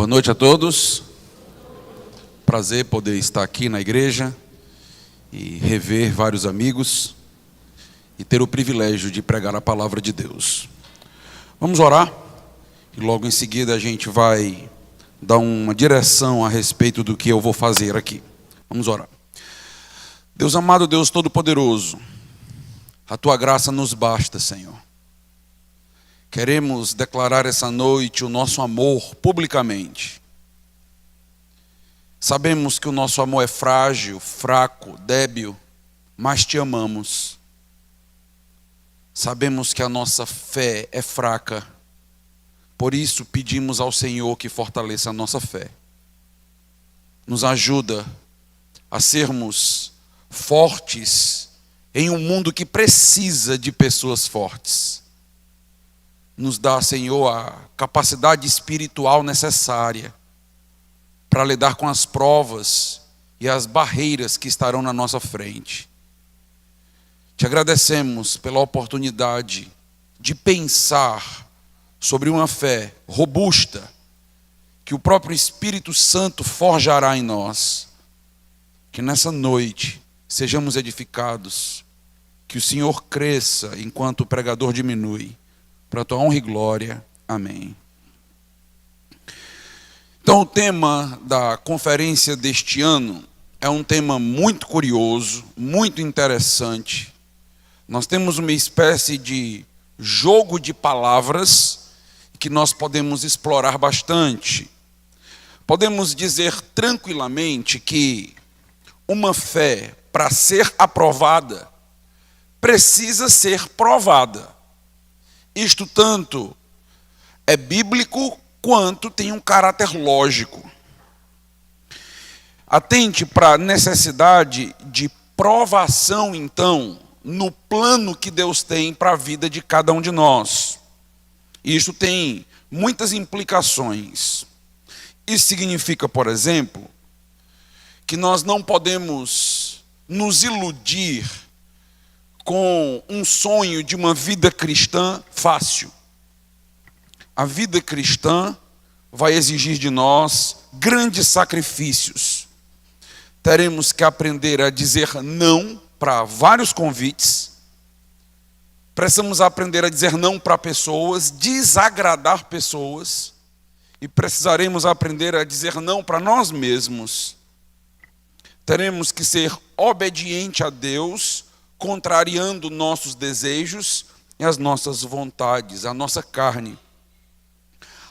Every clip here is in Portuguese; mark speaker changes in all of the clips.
Speaker 1: Boa noite a todos. Prazer poder estar aqui na igreja e rever vários amigos e ter o privilégio de pregar a palavra de Deus. Vamos orar e logo em seguida a gente vai dar uma direção a respeito do que eu vou fazer aqui. Vamos orar. Deus amado, Deus Todo-Poderoso, a Tua graça nos basta, Senhor. Queremos declarar essa noite o nosso amor publicamente. Sabemos que o nosso amor é frágil, fraco, débil, mas Te amamos. Sabemos que a nossa fé é fraca, por isso pedimos ao Senhor que fortaleça a nossa fé. Nos ajuda a sermos fortes em um mundo que precisa de pessoas fortes. Nos dá, Senhor, a capacidade espiritual necessária para lidar com as provas e as barreiras que estarão na nossa frente. Te agradecemos pela oportunidade de pensar sobre uma fé robusta que o próprio Espírito Santo forjará em nós. Que nessa noite sejamos edificados, que o Senhor cresça enquanto o pregador diminui. Para a Tua honra e glória. Amém. Então, o tema da conferência deste ano é um tema muito curioso, muito interessante. Nós temos uma espécie de jogo de palavras que nós podemos explorar bastante. Podemos dizer tranquilamente que uma fé, para ser aprovada, precisa ser provada. Isto tanto é bíblico quanto tem um caráter lógico. Atente para a necessidade de provação, então, no plano que Deus tem para a vida de cada um de nós. Isso tem muitas implicações. Isso significa, por exemplo, que nós não podemos nos iludir com um sonho de uma vida cristã fácil. A vida cristã vai exigir de nós grandes sacrifícios. Teremos que aprender a dizer não para vários convites. Precisamos aprender a dizer não para pessoas, desagradar pessoas. E precisaremos aprender a dizer não para nós mesmos. Teremos que ser obediente a Deus, contrariando nossos desejos e as nossas vontades, a nossa carne.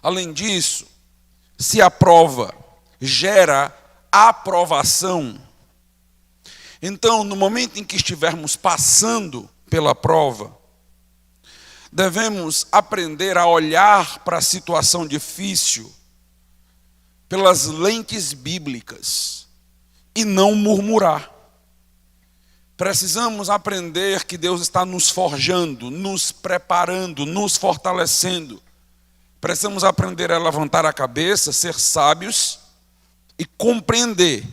Speaker 1: Além disso, se a prova gera aprovação, então, no momento em que estivermos passando pela prova, devemos aprender a olhar para a situação difícil pelas lentes bíblicas e não murmurar. Precisamos aprender que Deus está nos forjando, nos preparando, nos fortalecendo. Precisamos aprender a levantar a cabeça, ser sábios e compreender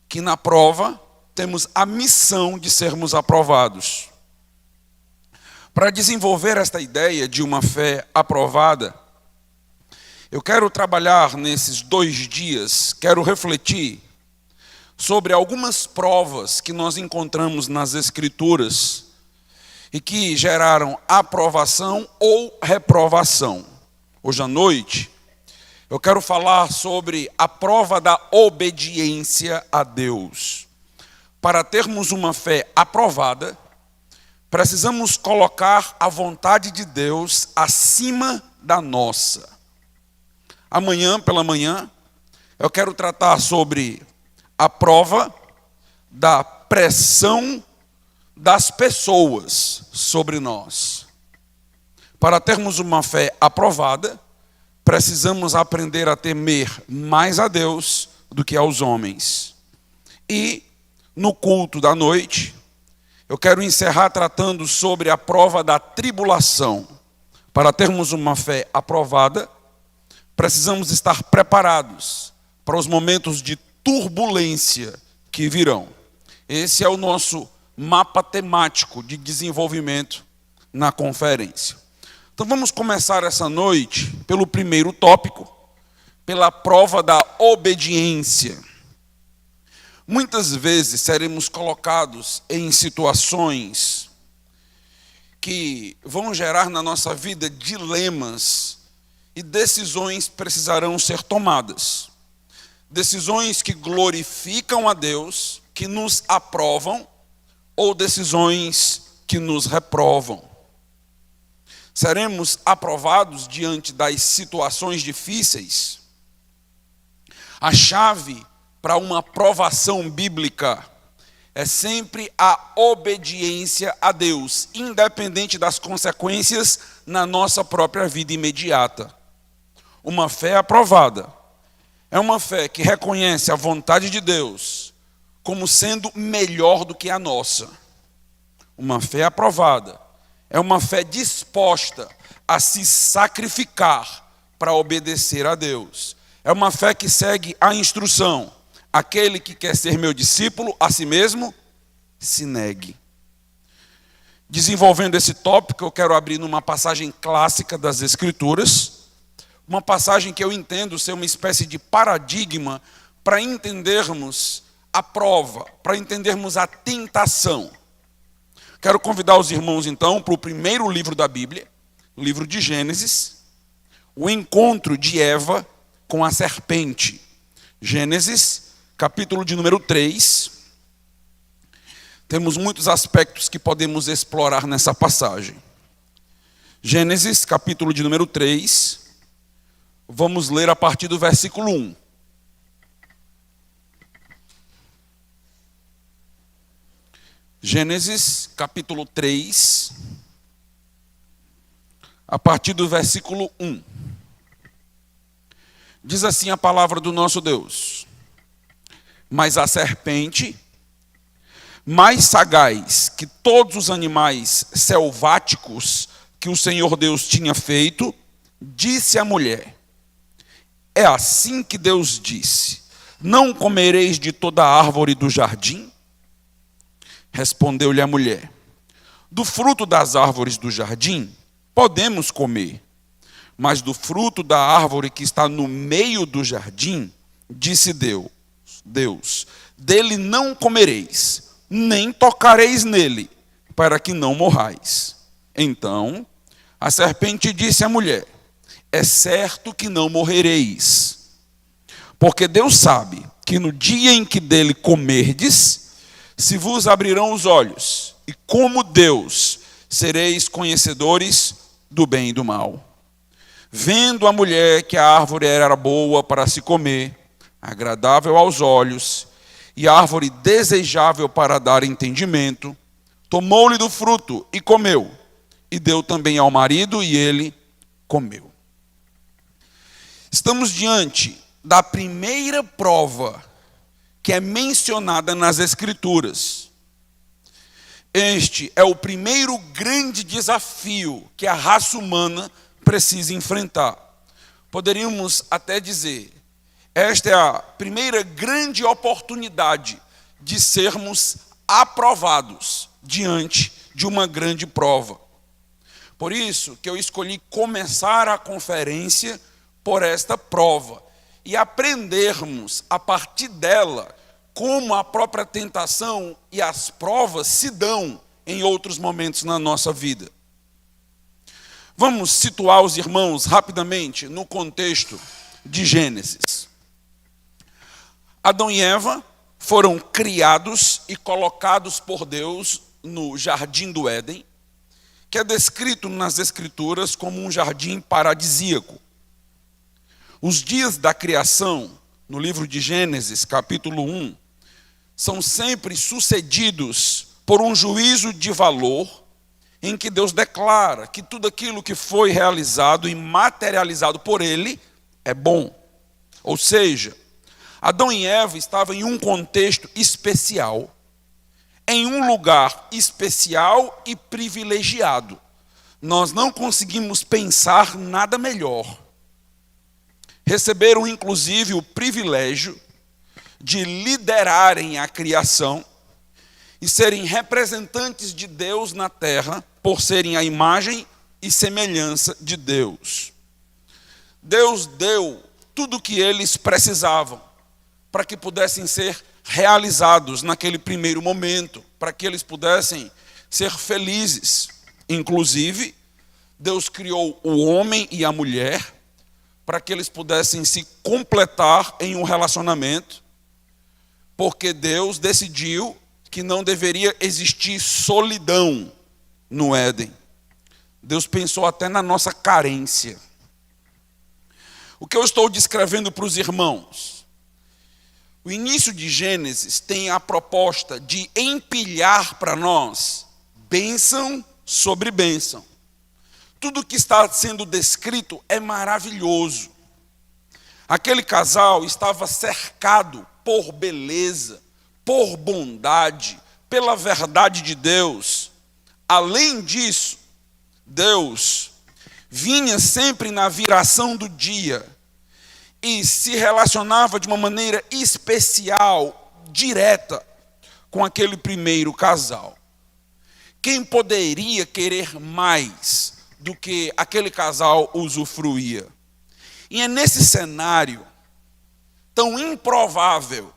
Speaker 1: que na prova temos a missão de sermos aprovados. Para desenvolver esta ideia de uma fé aprovada, eu quero trabalhar nesses 2 dias, quero refletir sobre algumas provas que nós encontramos nas Escrituras e que geraram aprovação ou reprovação. Hoje à noite, eu quero falar sobre a prova da obediência a Deus. Para termos uma fé aprovada, precisamos colocar a vontade de Deus acima da nossa. Amanhã, pela manhã, eu quero tratar sobre a prova da pressão das pessoas sobre nós. Para termos uma fé aprovada, precisamos aprender a temer mais a Deus do que aos homens. E, no culto da noite, eu quero encerrar tratando sobre a prova da tribulação. Para termos uma fé aprovada, precisamos estar preparados para os momentos de turbulência que virão. Esse é o nosso mapa temático de desenvolvimento na conferência. Então vamos começar essa noite pelo primeiro tópico, pela prova da obediência. Muitas vezes seremos colocados em situações que vão gerar na nossa vida dilemas e decisões precisarão ser tomadas. Decisões que glorificam a Deus, que nos aprovam, ou decisões que nos reprovam. Seremos aprovados diante das situações difíceis. A chave para uma aprovação bíblica é sempre a obediência a Deus, independente das consequências na nossa própria vida imediata. Uma fé aprovada é uma fé que reconhece a vontade de Deus como sendo melhor do que a nossa. Uma fé aprovada é uma fé disposta a se sacrificar para obedecer a Deus. É uma fé que segue a instrução: aquele que quer ser meu discípulo, a si mesmo se negue. Desenvolvendo esse tópico, eu quero abrir numa passagem clássica das Escrituras, uma passagem que eu entendo ser uma espécie de paradigma para entendermos a prova, para entendermos a tentação. Quero convidar os irmãos, então, para o primeiro livro da Bíblia, o livro de Gênesis, o encontro de Eva com a serpente. Gênesis, capítulo de número 3. Temos muitos aspectos que podemos explorar nessa passagem. Gênesis, capítulo de número 3. Vamos ler a partir do versículo 1. Gênesis, capítulo 3, a partir do versículo 1. Diz assim a palavra do nosso Deus: mas a serpente, mais sagaz que todos os animais selváticos que o Senhor Deus tinha feito, disse à mulher: é assim que Deus disse: não comereis de toda a árvore do jardim? Respondeu-lhe a mulher: do fruto das árvores do jardim podemos comer, mas do fruto da árvore que está no meio do jardim, disse Deus, dele não comereis, nem tocareis nele, para que não morrais. Então a serpente disse à mulher: é certo que não morrereis, porque Deus sabe que no dia em que dele comerdes, se vos abrirão os olhos, e como Deus sereis conhecedores do bem e do mal. Vendo a mulher que a árvore era boa para se comer, agradável aos olhos, e árvore desejável para dar entendimento, tomou-lhe do fruto e comeu, e deu também ao marido, e ele comeu. Estamos diante da primeira prova que é mencionada nas Escrituras. Este é o primeiro grande desafio que a raça humana precisa enfrentar. Poderíamos até dizer, esta é a primeira grande oportunidade de sermos aprovados diante de uma grande prova. Por isso que eu escolhi começar a conferência por esta prova e aprendermos a partir dela como a própria tentação e as provas se dão em outros momentos na nossa vida. Vamos situar os irmãos rapidamente no contexto de Gênesis. Adão e Eva foram criados e colocados por Deus no jardim do Éden, que é descrito nas Escrituras como um jardim paradisíaco. Os dias da criação, no livro de Gênesis, capítulo 1, são sempre sucedidos por um juízo de valor, em que Deus declara que tudo aquilo que foi realizado e materializado por Ele é bom. Ou seja, Adão e Eva estavam em um contexto especial, em um lugar especial e privilegiado. Nós não conseguimos pensar nada melhor. Receberam, inclusive, o privilégio de liderarem a criação e serem representantes de Deus na terra, por serem a imagem e semelhança de Deus. Deus deu tudo o que eles precisavam para que pudessem ser realizados naquele primeiro momento, para que eles pudessem ser felizes. Inclusive, Deus criou o homem e a mulher para que eles pudessem se completar em um relacionamento, porque Deus decidiu que não deveria existir solidão no Éden. Deus pensou até na nossa carência. O que eu estou descrevendo para os irmãos? O início de Gênesis tem a proposta de empilhar para nós bênção sobre bênção. Tudo que está sendo descrito é maravilhoso. Aquele casal estava cercado por beleza, por bondade, pela verdade de Deus. Além disso, Deus vinha sempre na viração do dia e se relacionava de uma maneira especial, direta, com aquele primeiro casal. Quem poderia querer mais do que aquele casal usufruía? E é nesse cenário tão improvável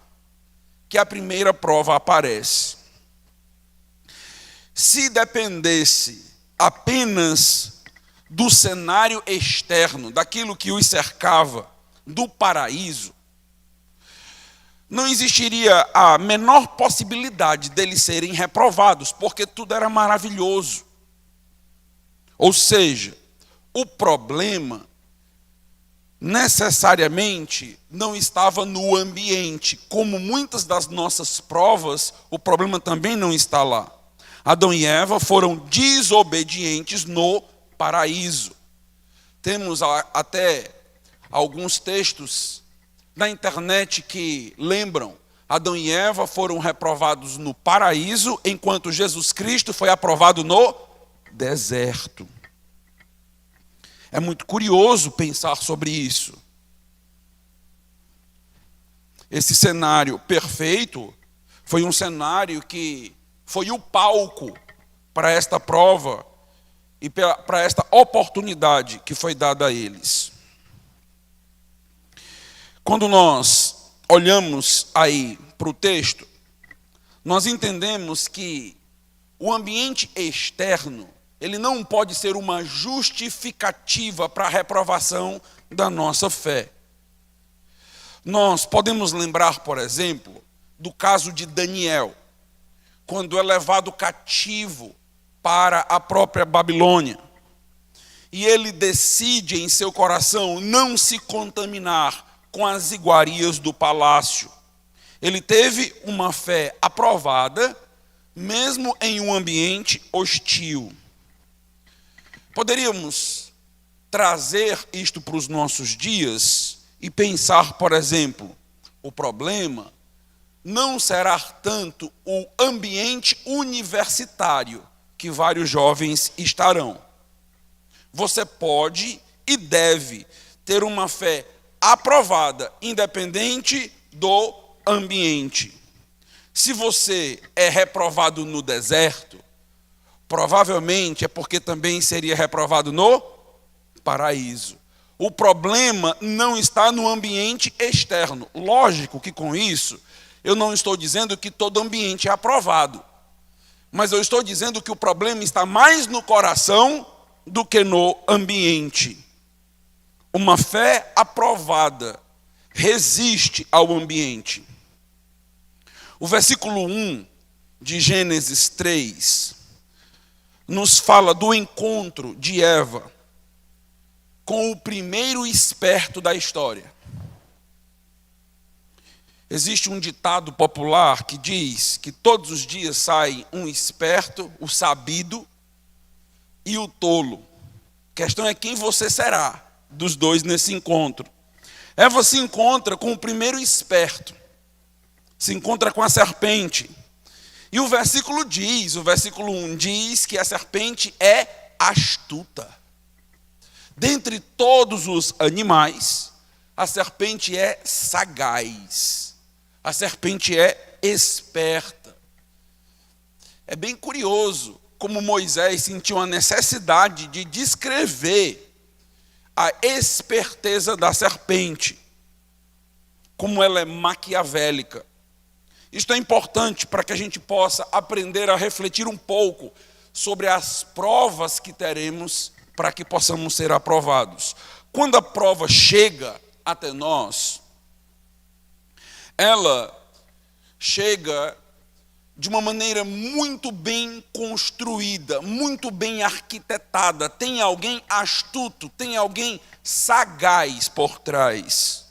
Speaker 1: que a primeira prova aparece. Se dependesse apenas do cenário externo, daquilo que os cercava, do paraíso, não existiria a menor possibilidade deles serem reprovados, porque tudo era maravilhoso. Ou seja, o problema necessariamente não estava no ambiente. Como muitas das nossas provas, o problema também não está lá. Adão e Eva foram desobedientes no paraíso. Temos até alguns textos na internet que lembram: Adão e Eva foram reprovados no paraíso, enquanto Jesus Cristo foi aprovado no deserto. É muito curioso pensar sobre isso. Esse cenário perfeito foi um cenário que foi o palco para esta prova e para esta oportunidade que foi dada a eles. Quando nós olhamos aí para o texto, nós entendemos que o ambiente externo, ele não pode ser uma justificativa para a reprovação da nossa fé. Nós podemos lembrar, por exemplo, do caso de Daniel, quando é levado cativo para a própria Babilônia. E ele decide em seu coração não se contaminar com as iguarias do palácio. Ele teve uma fé aprovada, mesmo em um ambiente hostil. Poderíamos trazer isto para os nossos dias e pensar, por exemplo, o problema não será tanto o ambiente universitário que vários jovens estarão. Você pode e deve ter uma fé aprovada, independente do ambiente. Se você é reprovado no deserto, provavelmente é porque também seria reprovado no paraíso. O problema não está no ambiente externo. Lógico que com isso, eu não estou dizendo que todo ambiente é aprovado. Mas eu estou dizendo que o problema está mais no coração do que no ambiente. Uma fé aprovada resiste ao ambiente. O versículo 1 de Gênesis 3 nos fala do encontro de Eva com o primeiro esperto da história. Existe um ditado popular que diz que todos os dias sai um esperto, o sabido e o tolo. A questão é quem você será dos dois nesse encontro. Eva se encontra com o primeiro esperto, se encontra com a serpente. E o versículo 1 diz que a serpente é astuta. Dentre todos os animais, a serpente é sagaz. A serpente é esperta. É bem curioso como Moisés sentiu a necessidade de descrever a esperteza da serpente. como ela é maquiavélica. Isto é importante para que a gente possa aprender a refletir um pouco sobre as provas que teremos para que possamos ser aprovados. Quando a prova chega até nós, ela chega de uma maneira muito bem construída, muito bem arquitetada. Tem alguém astuto, tem alguém sagaz por trás.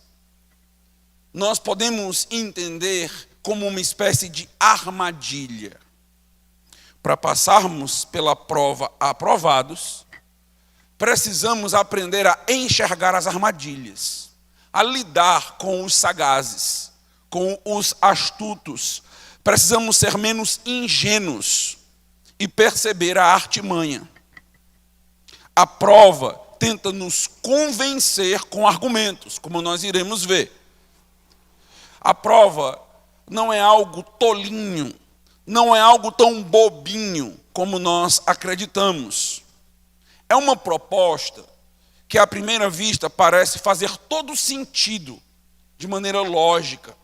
Speaker 1: Nós podemos entender como uma espécie de armadilha. Para passarmos pela prova aprovados, precisamos aprender a enxergar as armadilhas, a lidar com os sagazes, com os astutos. Precisamos ser menos ingênuos e perceber a artimanha. A prova tenta nos convencer com argumentos, como nós iremos ver. A prova não é algo tolinho, não é algo tão bobinho como nós acreditamos. É uma proposta que, à primeira vista, parece fazer todo sentido, de maneira lógica.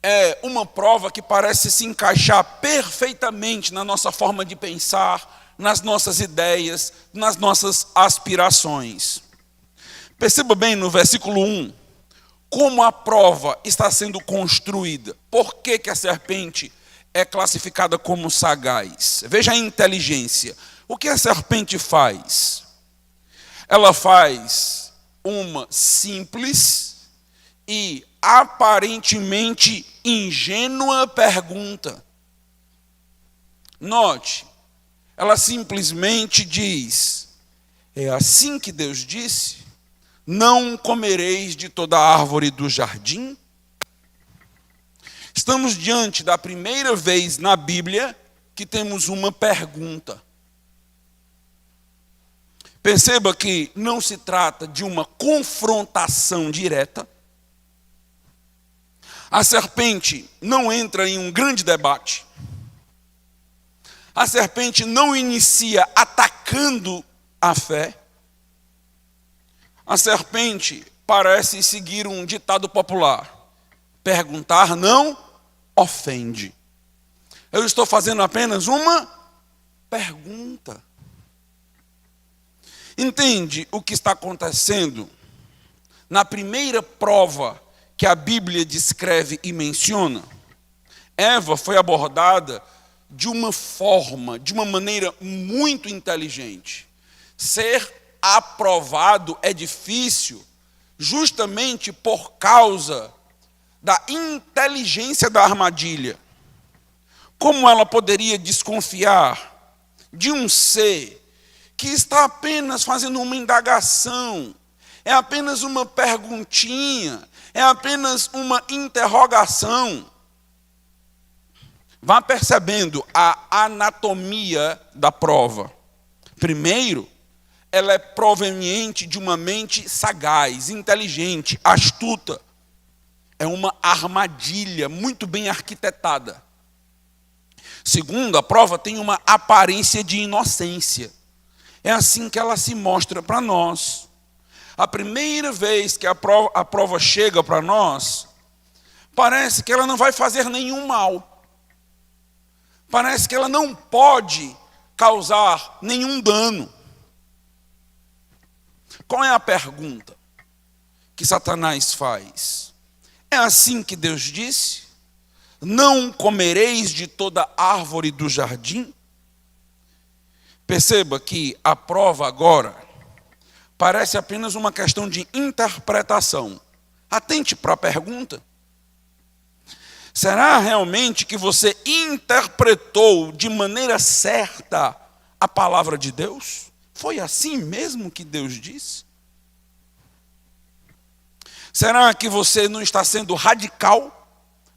Speaker 1: É uma prova que parece se encaixar perfeitamente na nossa forma de pensar, nas nossas ideias, nas nossas aspirações. Perceba bem no versículo 1, como a prova está sendo construída. Por que a serpente é classificada como sagaz? Veja a inteligência. O que a serpente faz? Ela faz uma simples e aparentemente ingênua pergunta. Note, ela simplesmente diz: é assim que Deus disse? Não comereis de toda árvore do jardim? Estamos diante da primeira vez na Bíblia que temos uma pergunta. Perceba que não se trata de uma confrontação direta. A serpente não entra em um grande debate. A serpente não inicia atacando a fé. A serpente parece seguir um ditado popular: perguntar não ofende. Eu estou fazendo apenas uma pergunta. Entende o que está acontecendo? Na primeira prova que a Bíblia descreve e menciona, Eva foi abordada de uma forma, de uma maneira muito inteligente. Ser aprovado é difícil justamente por causa da inteligência da armadilha. Como ela poderia desconfiar de um ser que está apenas fazendo uma indagação, é apenas uma perguntinha, é apenas uma interrogação? Vá percebendo a anatomia da prova. Primeiro, ela é proveniente de uma mente sagaz, inteligente, astuta. É uma armadilha muito bem arquitetada. Segundo, a prova tem uma aparência de inocência. É assim que ela se mostra para nós. A primeira vez que a prova chega para nós, parece que ela não vai fazer nenhum mal. Parece que ela não pode causar nenhum dano. Qual é a pergunta que Satanás faz? É assim que Deus disse? Não comereis de toda árvore do jardim? Perceba que a prova agora parece apenas uma questão de interpretação. Atente para a pergunta. Será realmente que você interpretou de maneira certa a palavra de Deus? Foi assim mesmo que Deus disse? Será que você não está sendo radical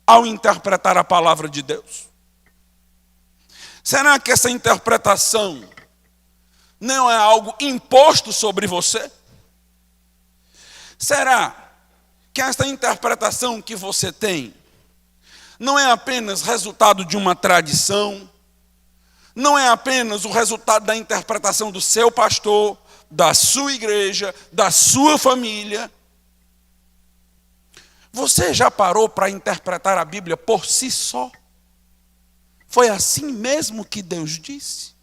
Speaker 1: ao interpretar a palavra de Deus? Será que essa interpretação não é algo imposto sobre você? Será que esta interpretação que você tem não é apenas resultado de uma tradição, não é apenas o resultado da interpretação do seu pastor, da sua igreja, da sua família? Você já parou para interpretar a Bíblia por si só? Foi assim mesmo que Deus disse?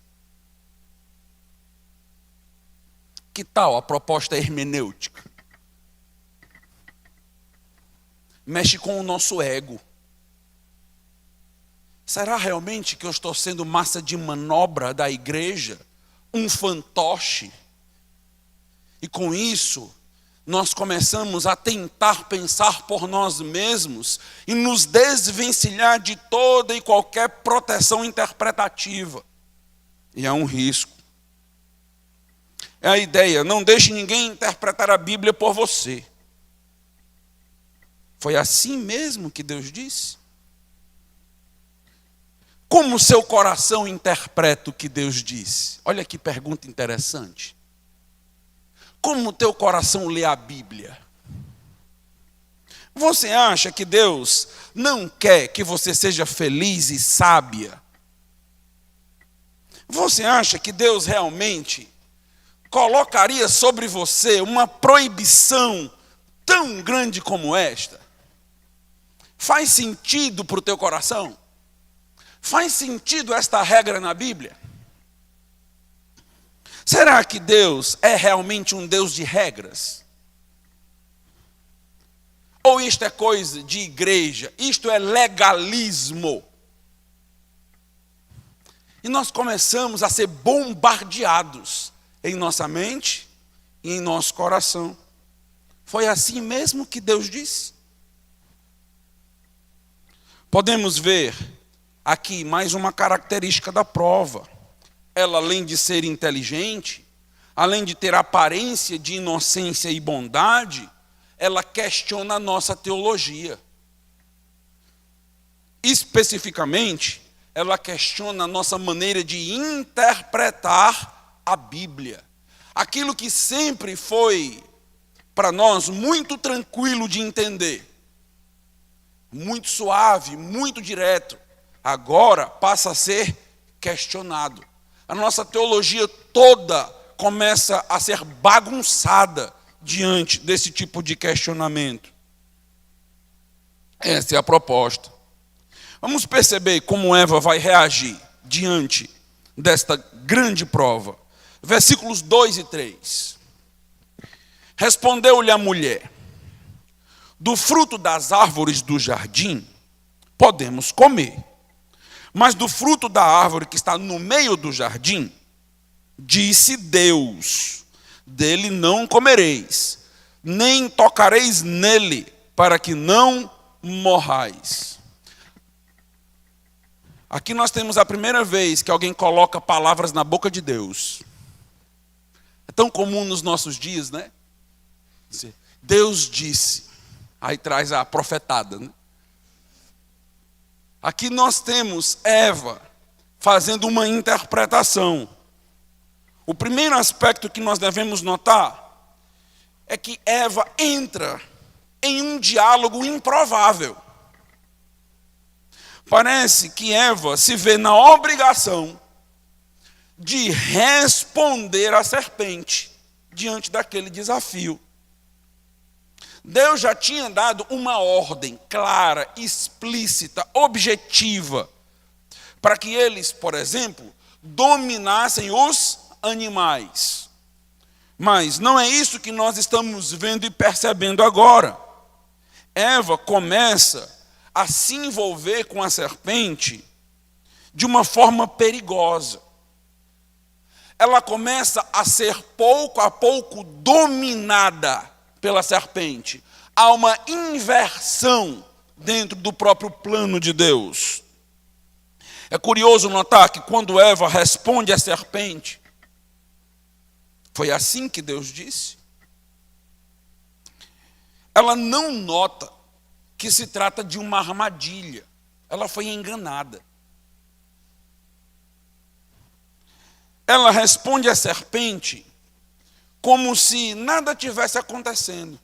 Speaker 1: Que tal a proposta hermenêutica? Mexe com o nosso ego. Será realmente que eu estou sendo massa de manobra da igreja? Um fantoche? E com isso, nós começamos a tentar pensar por nós mesmos e nos desvencilhar de toda e qualquer proteção interpretativa. E é um risco. É a ideia, não deixe ninguém interpretar a Bíblia por você. Foi assim mesmo que Deus disse? Como o seu coração interpreta o que Deus disse? Olha que pergunta interessante. Como o teu coração lê a Bíblia? Você acha que Deus não quer que você seja feliz e sábia? Você acha que Deus realmente colocaria sobre você uma proibição tão grande como esta? Faz sentido para o teu coração? Faz sentido esta regra na Bíblia? Será que Deus é realmente um Deus de regras? Ou isto é coisa de igreja? Isto é legalismo? E nós começamos a ser bombardeados em nossa mente e em nosso coração. Foi assim mesmo que Deus disse? Podemos ver aqui mais uma característica da prova. Ela, além de ser inteligente, além de ter aparência de inocência e bondade, ela questiona a nossa teologia. Especificamente, ela questiona a nossa maneira de interpretar a Bíblia. Aquilo que sempre foi, para nós, muito tranquilo de entender, muito suave, muito direto, agora passa a ser questionado. A nossa teologia toda começa a ser bagunçada diante desse tipo de questionamento. Essa é a proposta. Vamos perceber como Eva vai reagir diante desta grande prova. Versículos 2 e 3. Respondeu-lhe a mulher: do fruto das árvores do jardim podemos comer, mas do fruto da árvore que está no meio do jardim, disse Deus: dele não comereis, nem tocareis nele, para que não morrais. Aqui nós temos a primeira vez que alguém coloca palavras na boca de Deus. É tão comum nos nossos dias, né? Deus disse. Aí traz a profetada, né? Aqui nós temos Eva fazendo uma interpretação. O primeiro aspecto que nós devemos notar é que Eva entra em um diálogo improvável. Parece que Eva se vê na obrigação de responder à serpente diante daquele desafio. Deus já tinha dado uma ordem clara, explícita, objetiva, para que eles, por exemplo, dominassem os animais. Mas não é isso que nós estamos vendo e percebendo agora. Eva começa a se envolver com a serpente de uma forma perigosa. Ela começa a ser pouco a pouco dominada pela serpente. Há uma inversão dentro do próprio plano de Deus. É curioso notar que quando Eva responde à serpente, foi assim que Deus disse? Ela não nota que se trata de uma armadilha. Ela foi enganada. Ela responde à serpente como se nada tivesse acontecendo.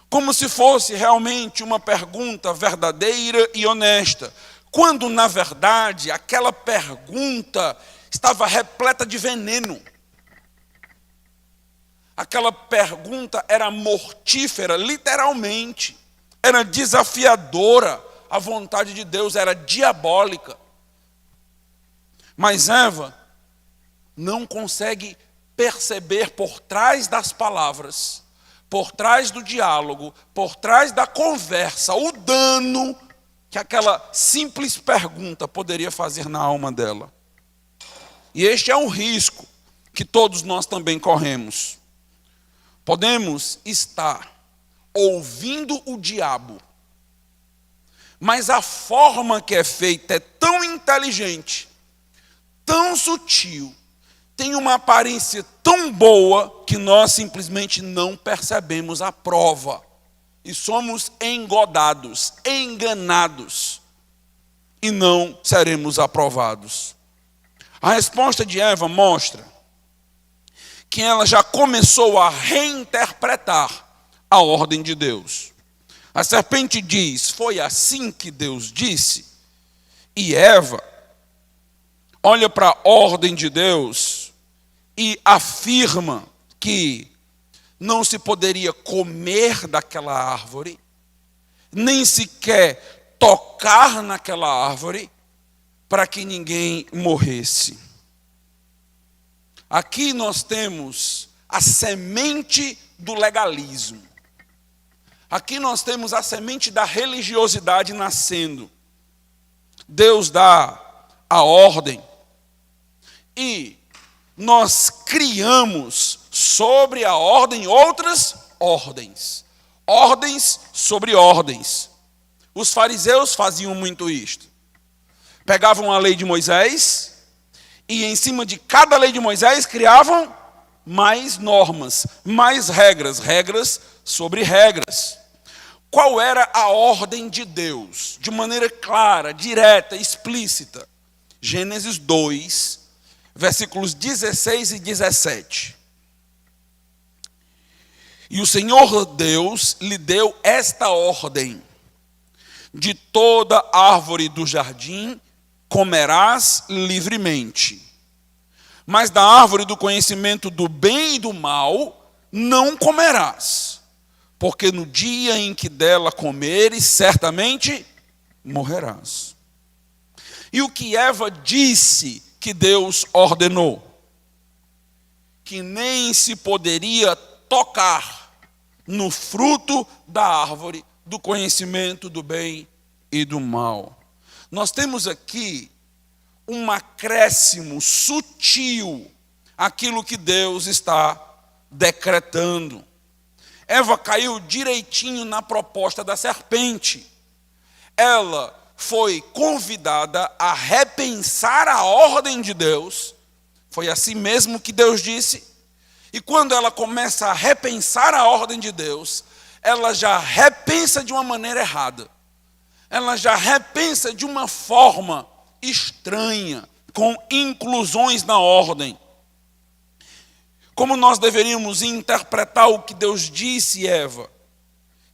Speaker 1: Como se fosse realmente uma pergunta verdadeira e honesta. Quando, na verdade, aquela pergunta estava repleta de veneno. Aquela pergunta era mortífera, literalmente. era desafiadora, a vontade de Deus era diabólica. Mas Eva não consegue perceber por trás das palavras, por trás do diálogo, por trás da conversa, o dano que aquela simples pergunta poderia fazer na alma dela. E este é um risco que todos nós também corremos. Podemos estar ouvindo o diabo, mas a forma que é feita é tão inteligente, tão sutil, tem uma aparência tão boa que nós simplesmente não percebemos a prova. E somos engodados, enganados, e não seremos aprovados. A resposta de Eva mostra que ela já começou a reinterpretar a ordem de Deus. A serpente diz: foi assim que Deus disse. E Eva olha para a ordem de Deus e afirma que não se poderia comer daquela árvore, nem sequer tocar naquela árvore, para que ninguém morresse. Aqui nós temos a semente do legalismo. Aqui nós temos a semente da religiosidade nascendo. Deus dá a ordem e nós criamos sobre a ordem outras ordens. Ordens sobre ordens. Os fariseus faziam muito isto. Pegavam a lei de Moisés e em cima de cada lei de Moisés criavam mais normas, mais regras, regras sobre regras. Qual era a ordem de Deus? De maneira clara, direta, explícita. Gênesis 2, versículos 16 e 17. E o Senhor Deus lhe deu esta ordem: de toda árvore do jardim comerás livremente, mas da árvore do conhecimento do bem e do mal não comerás, porque no dia em que dela comeres, certamente morrerás. E o que Eva disse que Deus ordenou? Que nem se poderia tocar no fruto da árvore do conhecimento do bem e do mal. Nós temos aqui um acréscimo sutil àquilo que Deus está decretando. Eva caiu direitinho na proposta da serpente. Ela foi convidada a repensar a ordem de Deus. Foi assim mesmo que Deus disse. E quando ela começa a repensar a ordem de Deus, ela já repensa de uma maneira errada. Ela já repensa de uma forma estranha, com inclusões na ordem. Como nós deveríamos interpretar o que Deus disse, Eva?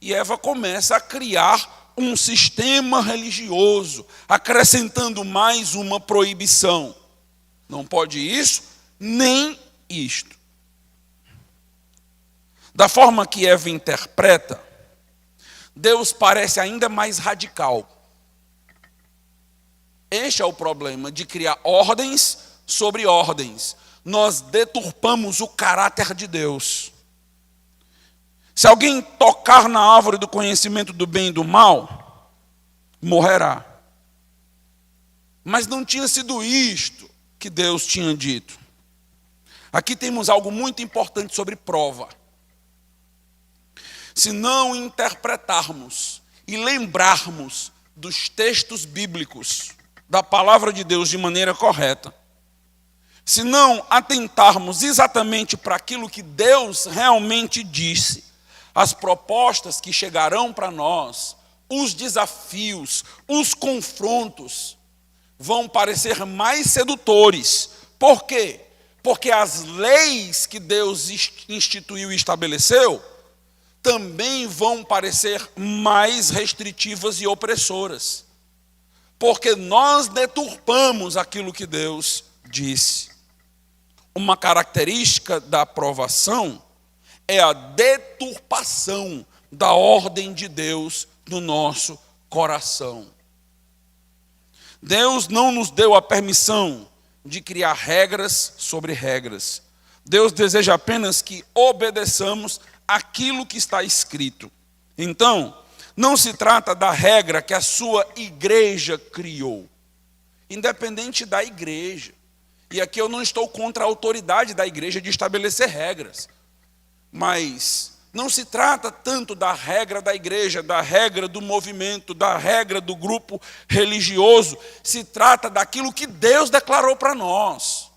Speaker 1: E Eva começa a criar um sistema religioso, acrescentando mais uma proibição. Não pode isso, nem isto. Da forma que Eva interpreta, Deus parece ainda mais radical. Este é o problema de criar ordens sobre ordens. Nós deturpamos o caráter de Deus. Se alguém tocar na árvore do conhecimento do bem e do mal, morrerá. Mas não tinha sido isto que Deus tinha dito. Aqui temos algo muito importante sobre prova. Se não interpretarmos e lembrarmos dos textos bíblicos, da palavra de Deus de maneira correta, se não atentarmos exatamente para aquilo que Deus realmente disse, as propostas que chegarão para nós, os desafios, os confrontos, vão parecer mais sedutores. Por quê? Porque as leis que Deus instituiu e estabeleceu também vão parecer mais restritivas e opressoras. Porque nós deturpamos aquilo que Deus disse. Uma característica da aprovação é a deturpação da ordem de Deus no nosso coração. Deus não nos deu a permissão de criar regras sobre regras. Deus deseja apenas que obedeçamos aquilo que está escrito. Então, não se trata da regra que a sua igreja criou, independente da igreja. E aqui eu não estou contra a autoridade da igreja de estabelecer regras, mas não se trata tanto da regra da igreja, da regra do movimento, da regra do grupo religioso. Se trata daquilo que Deus declarou para nós.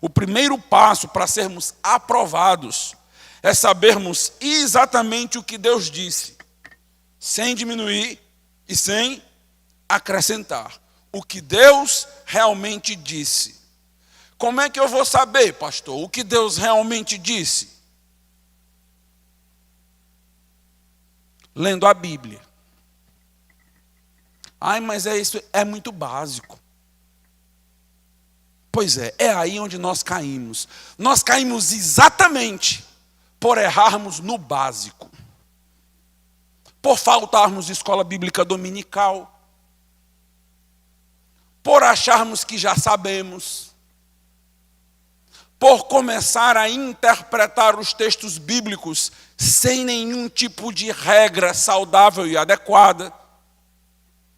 Speaker 1: O primeiro passo para sermos aprovados é sabermos exatamente o que Deus disse, sem diminuir e sem acrescentar. O que Deus realmente disse. Como é que eu vou saber, pastor, o que Deus realmente disse? Lendo a Bíblia. Ai, mas isso é muito básico. Pois é aí onde nós caímos. Nós caímos exatamente por errarmos no básico. Por faltarmos escola bíblica dominical. Por acharmos que já sabemos. Por começar a interpretar os textos bíblicos sem nenhum tipo de regra saudável e adequada.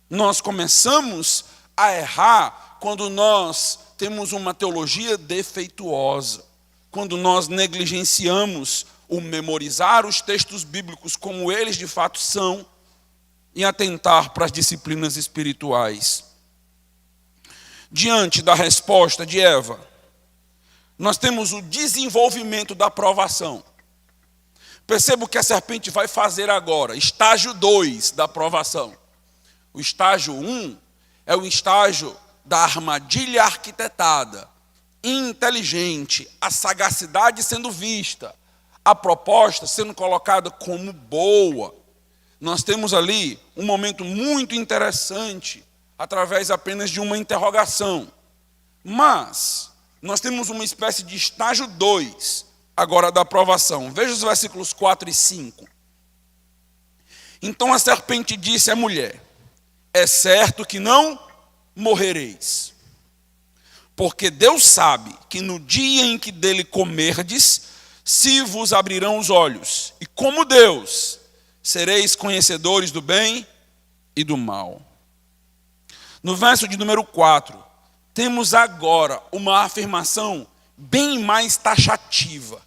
Speaker 1: Nós começamos a errar quando nós temos uma teologia defeituosa, quando nós negligenciamos o memorizar os textos bíblicos como eles de fato são e atentar para as disciplinas espirituais. Diante da resposta de Eva, nós temos o desenvolvimento da provação. Perceba o que a serpente vai fazer agora, estágio 2 da provação. O estágio 1 é o estágio da armadilha arquitetada, inteligente, a sagacidade sendo vista, a proposta sendo colocada como boa. Nós temos ali um momento muito interessante, através apenas de uma interrogação. Mas nós temos uma espécie de estágio 2, agora da aprovação. Veja os versículos 4 e 5. Então a serpente disse à mulher: é certo que não morrereis, porque Deus sabe que no dia em que dele comerdes, se vos abrirão os olhos, e como Deus, sereis conhecedores do bem e do mal. No verso de número 4, temos agora uma afirmação bem mais taxativa.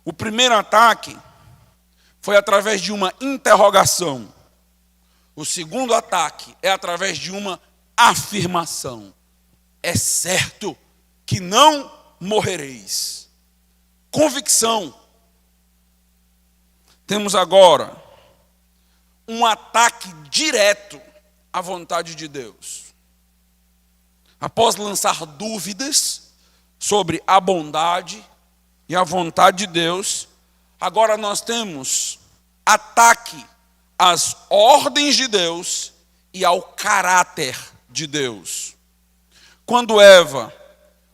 Speaker 1: O primeiro ataque foi através de uma interrogação. O segundo ataque é através de uma afirmação. É certo que não morrereis. Convicção. Temos agora um ataque direto à vontade de Deus. Após lançar dúvidas sobre a bondade e a vontade de Deus, agora nós temos ataque às ordens de Deus e ao caráter de Deus. Quando Eva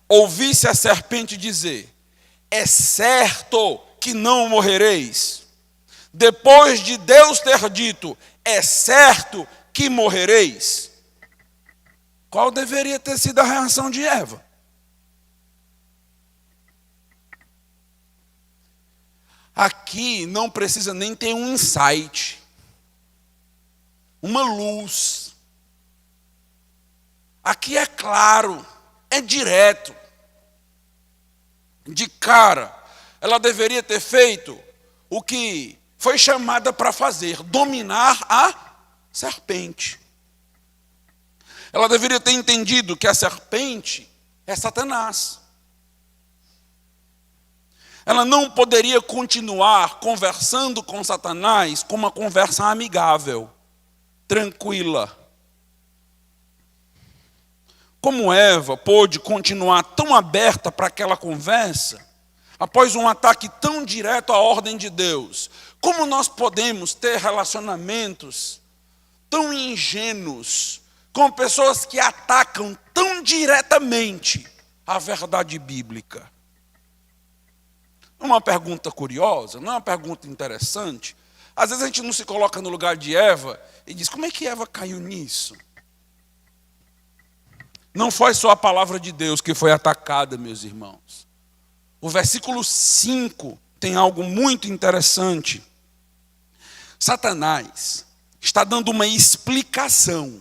Speaker 1: ouvisse a serpente dizer: é certo que não morrereis, depois de Deus ter dito: é certo que morrereis, qual deveria ter sido a reação de Eva? Aqui não precisa nem ter um insight, uma luz. Aqui é claro, é direto. De cara, ela deveria ter feito o que foi chamada para fazer: dominar a serpente. Ela deveria ter entendido que a serpente é Satanás. Ela não poderia continuar conversando com Satanás com uma conversa amigável, tranquila. Como Eva pôde continuar tão aberta para aquela conversa, após um ataque tão direto à ordem de Deus? Como nós podemos ter relacionamentos tão ingênuos com pessoas que atacam tão diretamente a verdade bíblica? Uma pergunta curiosa, não é uma pergunta interessante? Às vezes a gente não se coloca no lugar de Eva e diz, como é que Eva caiu nisso? Não foi só a palavra de Deus que foi atacada, meus irmãos. O versículo 5 tem algo muito interessante. Satanás está dando uma explicação.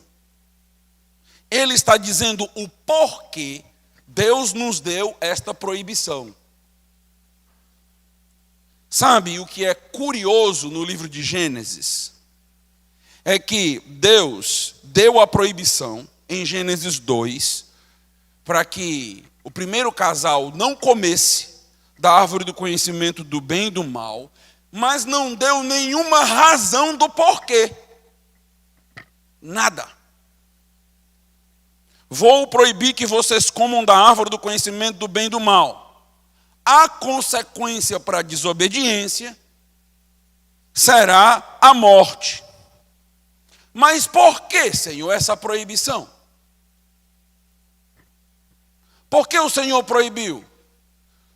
Speaker 1: Ele está dizendo o porquê Deus nos deu esta proibição. Sabe o que é curioso no livro de Gênesis? É que Deus deu a proibição em Gênesis 2 para que o primeiro casal não comesse da árvore do conhecimento do bem e do mal, mas não deu nenhuma razão do porquê. Nada. Vou proibir que vocês comam da árvore do conhecimento do bem e do mal. A consequência para a desobediência será a morte. Mas por que, Senhor, essa proibição? Por que o Senhor proibiu?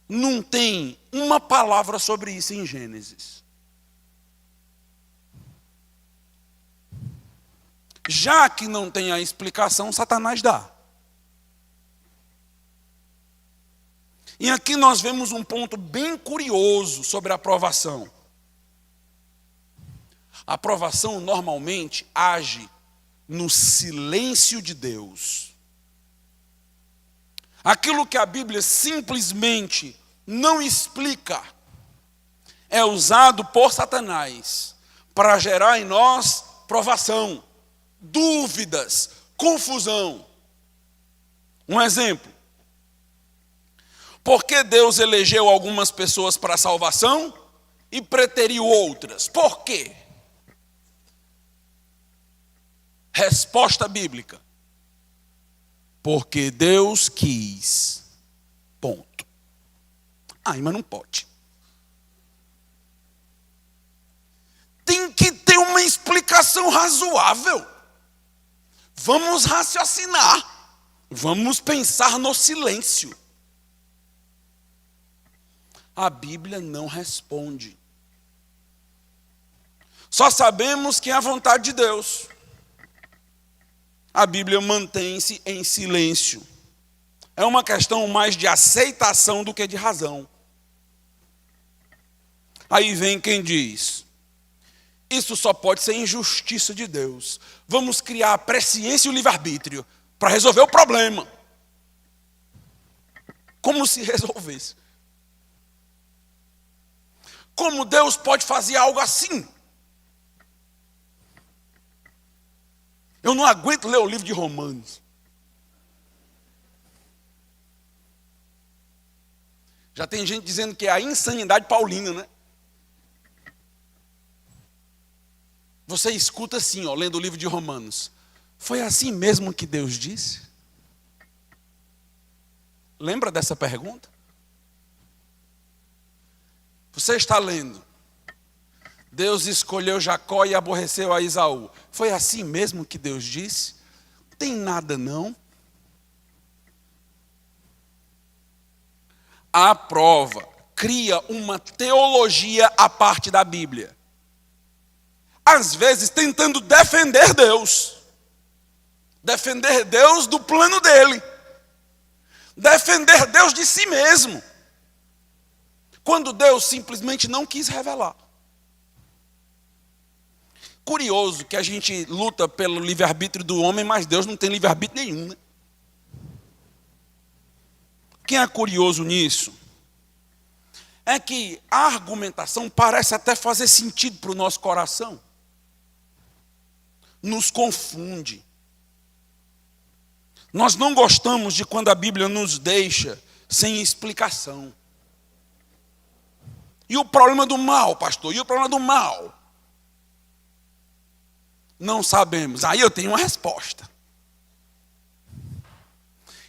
Speaker 1: Não tem uma palavra sobre isso em Gênesis. Já que não tem a explicação, Satanás dá. E aqui nós vemos um ponto bem curioso sobre a aprovação. A aprovação normalmente age no silêncio de Deus. Aquilo que a Bíblia simplesmente não explica é usado por Satanás para gerar em nós provação, dúvidas, confusão. Um exemplo. Por que Deus elegeu algumas pessoas para a salvação e preteriu outras? Por quê? Resposta bíblica. Porque Deus quis. Ponto. Ai, mas não pode. Tem que ter uma explicação razoável. Vamos raciocinar. Vamos pensar no silêncio. A Bíblia não responde. Só sabemos que é a vontade de Deus. A Bíblia mantém-se em silêncio. É uma questão mais de aceitação do que de razão. Aí vem quem diz, isso só pode ser injustiça de Deus. Vamos criar a presciência e o livre-arbítrio para resolver o problema. Como se resolvesse? Como Deus pode fazer algo assim? Eu não aguento ler o livro de Romanos. Já tem gente dizendo que é a insanidade paulina, né? Você escuta assim, ó, lendo o livro de Romanos. Foi assim mesmo que Deus disse? Lembra dessa pergunta? Você está lendo. Deus escolheu Jacó e aborreceu a Esaú. Foi assim mesmo que Deus disse? Tem nada não. A prova cria uma teologia à parte da Bíblia. Às vezes tentando defender Deus. Defender Deus do plano dele. Defender Deus de si mesmo. Quando Deus simplesmente não quis revelar. Curioso que a gente luta pelo livre-arbítrio do homem, mas Deus não tem livre-arbítrio nenhum, né? Quem é curioso nisso? É que a argumentação parece até fazer sentido para o nosso coração. Nos confunde. Nós não gostamos de quando a Bíblia nos deixa sem explicação. E o problema do mal, pastor? E o problema do mal? Não sabemos. Aí eu tenho uma resposta.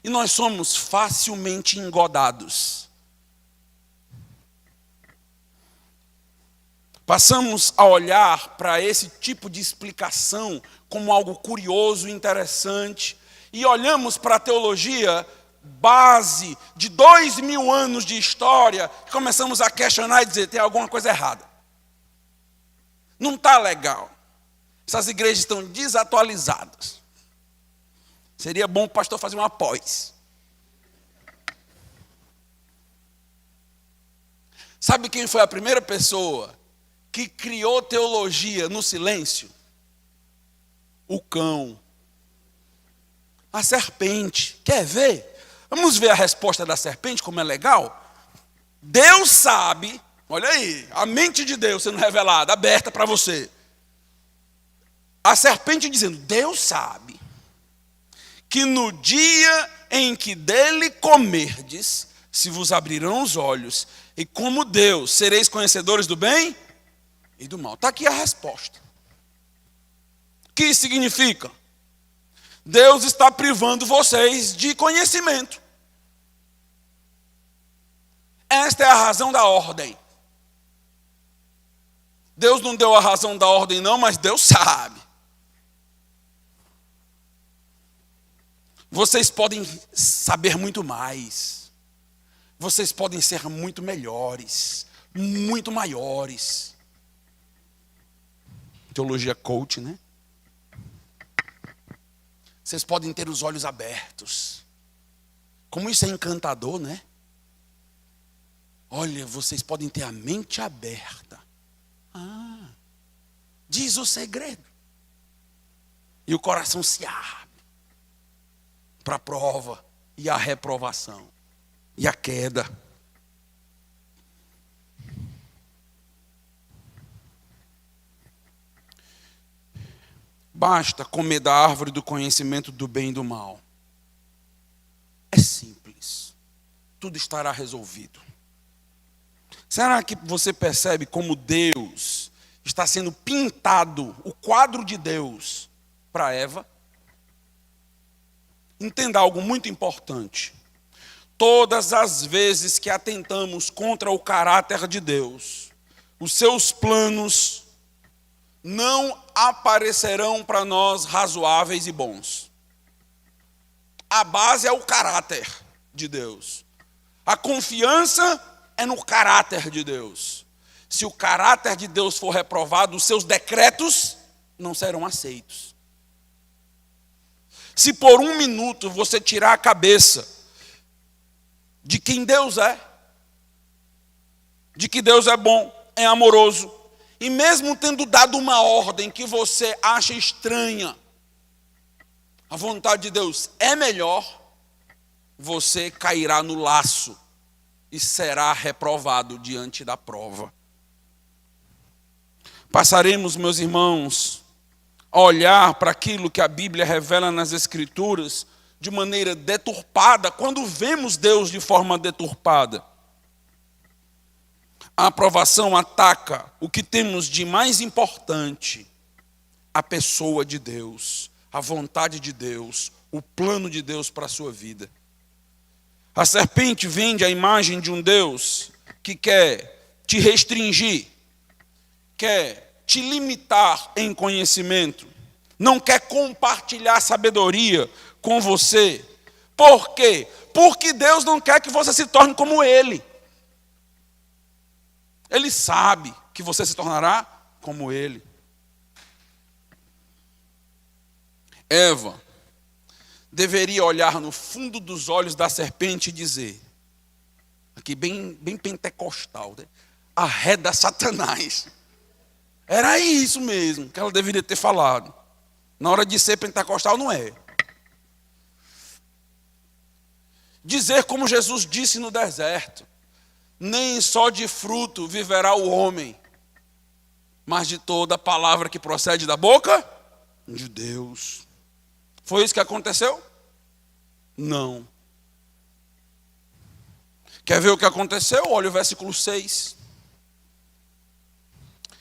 Speaker 1: E nós somos facilmente engodados. Passamos a olhar para esse tipo de explicação como algo curioso e interessante. E olhamos para a teologia base de 2000 anos de história, começamos a questionar e dizer, tem alguma coisa errada. Não está legal. Essas igrejas estão desatualizadas. Seria bom o pastor fazer uma pós. Sabe quem foi a primeira pessoa que criou teologia no silêncio? O cão. A serpente. Quer ver? Vamos ver a resposta da serpente, como é legal? Deus sabe, olha aí, a mente de Deus sendo revelada, aberta para você. A serpente dizendo, Deus sabe que no dia em que dele comerdes, se vos abrirão os olhos, e como Deus, sereis conhecedores do bem e do mal. Está aqui a resposta. O que significa? Deus está privando vocês de conhecimento. Esta é a razão da ordem. Deus não deu a razão da ordem não, mas Deus sabe. Vocês podem saber muito mais. Vocês podem ser muito melhores, muito maiores. Teologia coach, né? Vocês podem ter os olhos abertos. Como isso é encantador, né? Olha, vocês podem ter a mente aberta. Diz o segredo. E o coração se abre para a prova e a reprovação e a queda. Basta comer da árvore do conhecimento do bem e do mal. É simples. Tudo estará resolvido. Será que você percebe como Deus está sendo pintado, o quadro de Deus, para Eva? Entenda algo muito importante. Todas as vezes que atentamos contra o caráter de Deus, os seus planos não aparecerão para nós razoáveis e bons. A base é o caráter de Deus. A confiança é no caráter de Deus. Se o caráter de Deus for reprovado, os seus decretos não serão aceitos. Se por um minuto você tirar a cabeça de quem Deus é, de que Deus é bom, é amoroso, e mesmo tendo dado uma ordem que você acha estranha, a vontade de Deus é melhor, você cairá no laço e será reprovado diante da prova. Passaremos, meus irmãos, a olhar para aquilo que a Bíblia revela nas Escrituras de maneira deturpada, quando vemos Deus de forma deturpada. A aprovação ataca o que temos de mais importante, a pessoa de Deus, a vontade de Deus, o plano de Deus para a sua vida. A serpente vende a imagem de um Deus que quer te restringir, quer te limitar em conhecimento, não quer compartilhar sabedoria com você. Por quê? Porque Deus não quer que você se torne como Ele. Ele sabe que você se tornará como Ele. Eva deveria olhar no fundo dos olhos da serpente e dizer, aqui bem pentecostal, né? Arreda Satanás. Era isso mesmo que ela deveria ter falado. Na hora de ser pentecostal, não é. Dizer como Jesus disse no deserto, nem só de fruto viverá o homem, mas de toda palavra que procede da boca de Deus. Foi isso que aconteceu? Não. Quer ver o que aconteceu? Olha o versículo 6.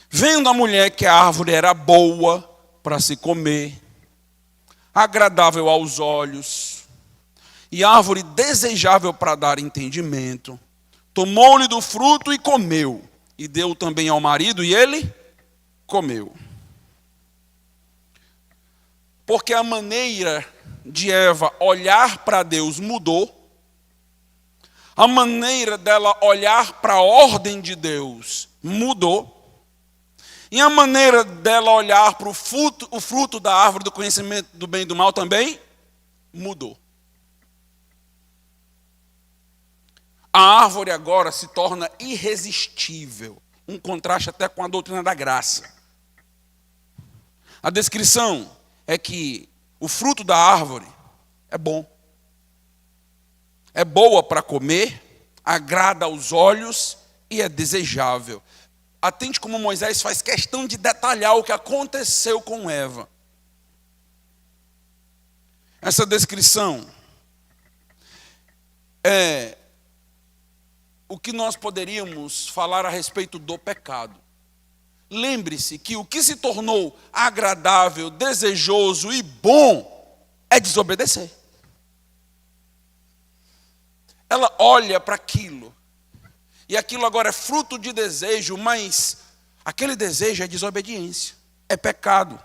Speaker 1: Vendo a mulher que a árvore era boa para se comer, agradável aos olhos, e árvore desejável para dar entendimento, tomou-lhe do fruto e comeu, e deu também ao marido, e ele comeu. Porque a maneira de Eva olhar para Deus mudou, a maneira dela olhar para a ordem de Deus mudou, E a maneira dela olhar para o fruto da árvore do conhecimento do bem e do mal também mudou. A árvore agora se torna irresistível. Um contraste até com a doutrina da graça. A descrição é que o fruto da árvore é bom. É boa para comer, agrada aos olhos e é desejável. Atente como Moisés faz questão de detalhar o que aconteceu com Eva. Essa descrição é o que nós poderíamos falar a respeito do pecado. Lembre-se que o que se tornou agradável, desejoso e bom é desobedecer. Ela olha para aquilo. E aquilo agora é fruto de desejo, mas aquele desejo é desobediência, é pecado.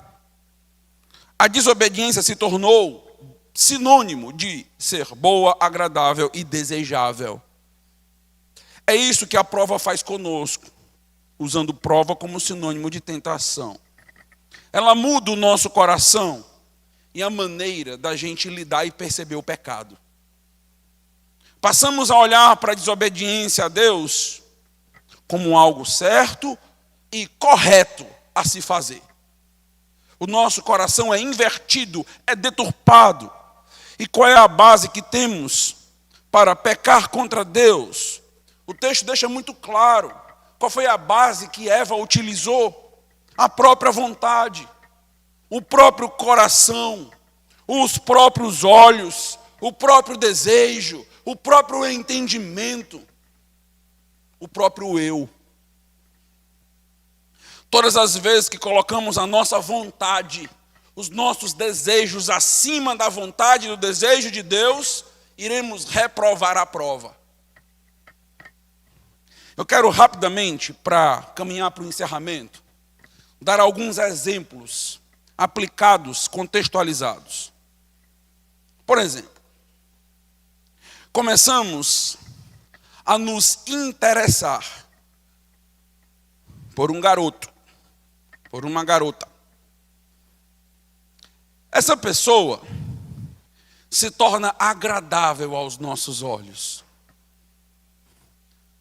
Speaker 1: A desobediência se tornou sinônimo de ser boa, agradável e desejável. É isso que a prova faz conosco, usando prova como sinônimo de tentação. Ela muda o nosso coração e a maneira da gente lidar e perceber o pecado. Passamos a olhar para a desobediência a Deus como algo certo e correto a se fazer. O nosso coração é invertido, é deturpado. E qual é a base que temos para pecar contra Deus? O texto deixa muito claro qual foi a base que Eva utilizou. A própria vontade, o próprio coração, os próprios olhos, o próprio desejo, o próprio entendimento, o próprio eu. Todas as vezes que colocamos a nossa vontade, os nossos desejos acima da vontade e do desejo de Deus, iremos reprovar a prova. Eu quero rapidamente, para caminhar para o encerramento, dar alguns exemplos aplicados, contextualizados. Por exemplo, começamos a nos interessar por um garoto, por uma garota. Essa pessoa se torna agradável aos nossos olhos,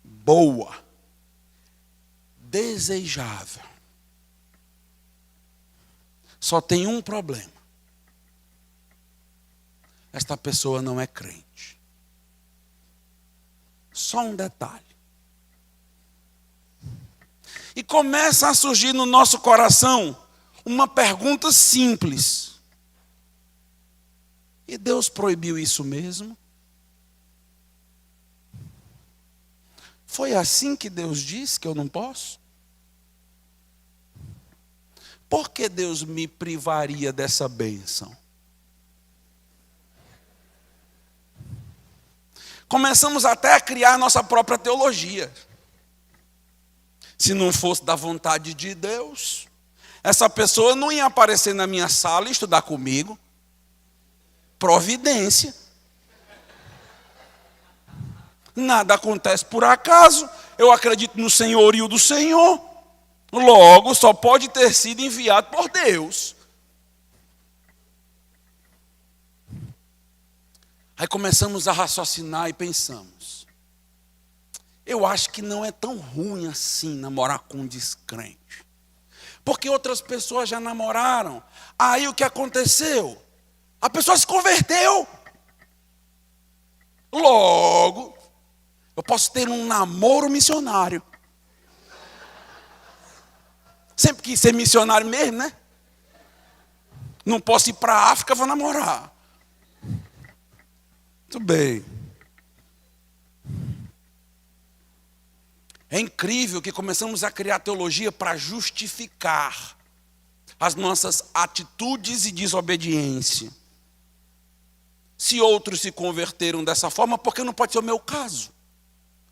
Speaker 1: boa, desejável. Só tem um problema. Esta pessoa não é crente. Só um detalhe. E começa a surgir no nosso coração uma pergunta simples. E Deus proibiu isso mesmo? Foi assim que Deus disse que eu não posso? Por que Deus me privaria dessa bênção? Começamos até a criar nossa própria teologia. Se não fosse da vontade de Deus, essa pessoa não ia aparecer na minha sala e estudar comigo. Providência. Nada acontece por acaso. Eu acredito no senhorio do Senhor. Logo, só pode ter sido enviado por Deus. Aí começamos a raciocinar e pensamos. Eu acho que não é tão ruim assim namorar com um descrente. Porque outras pessoas já namoraram. Aí o que aconteceu? A pessoa se converteu. Logo, eu posso ter um namoro missionário. Sempre quis ser missionário mesmo, né? Não posso ir para a África, vou namorar. Muito bem. É incrível que começamos a criar teologia para justificar as nossas atitudes e desobediência. Se outros se converteram dessa forma, por que não pode ser o meu caso?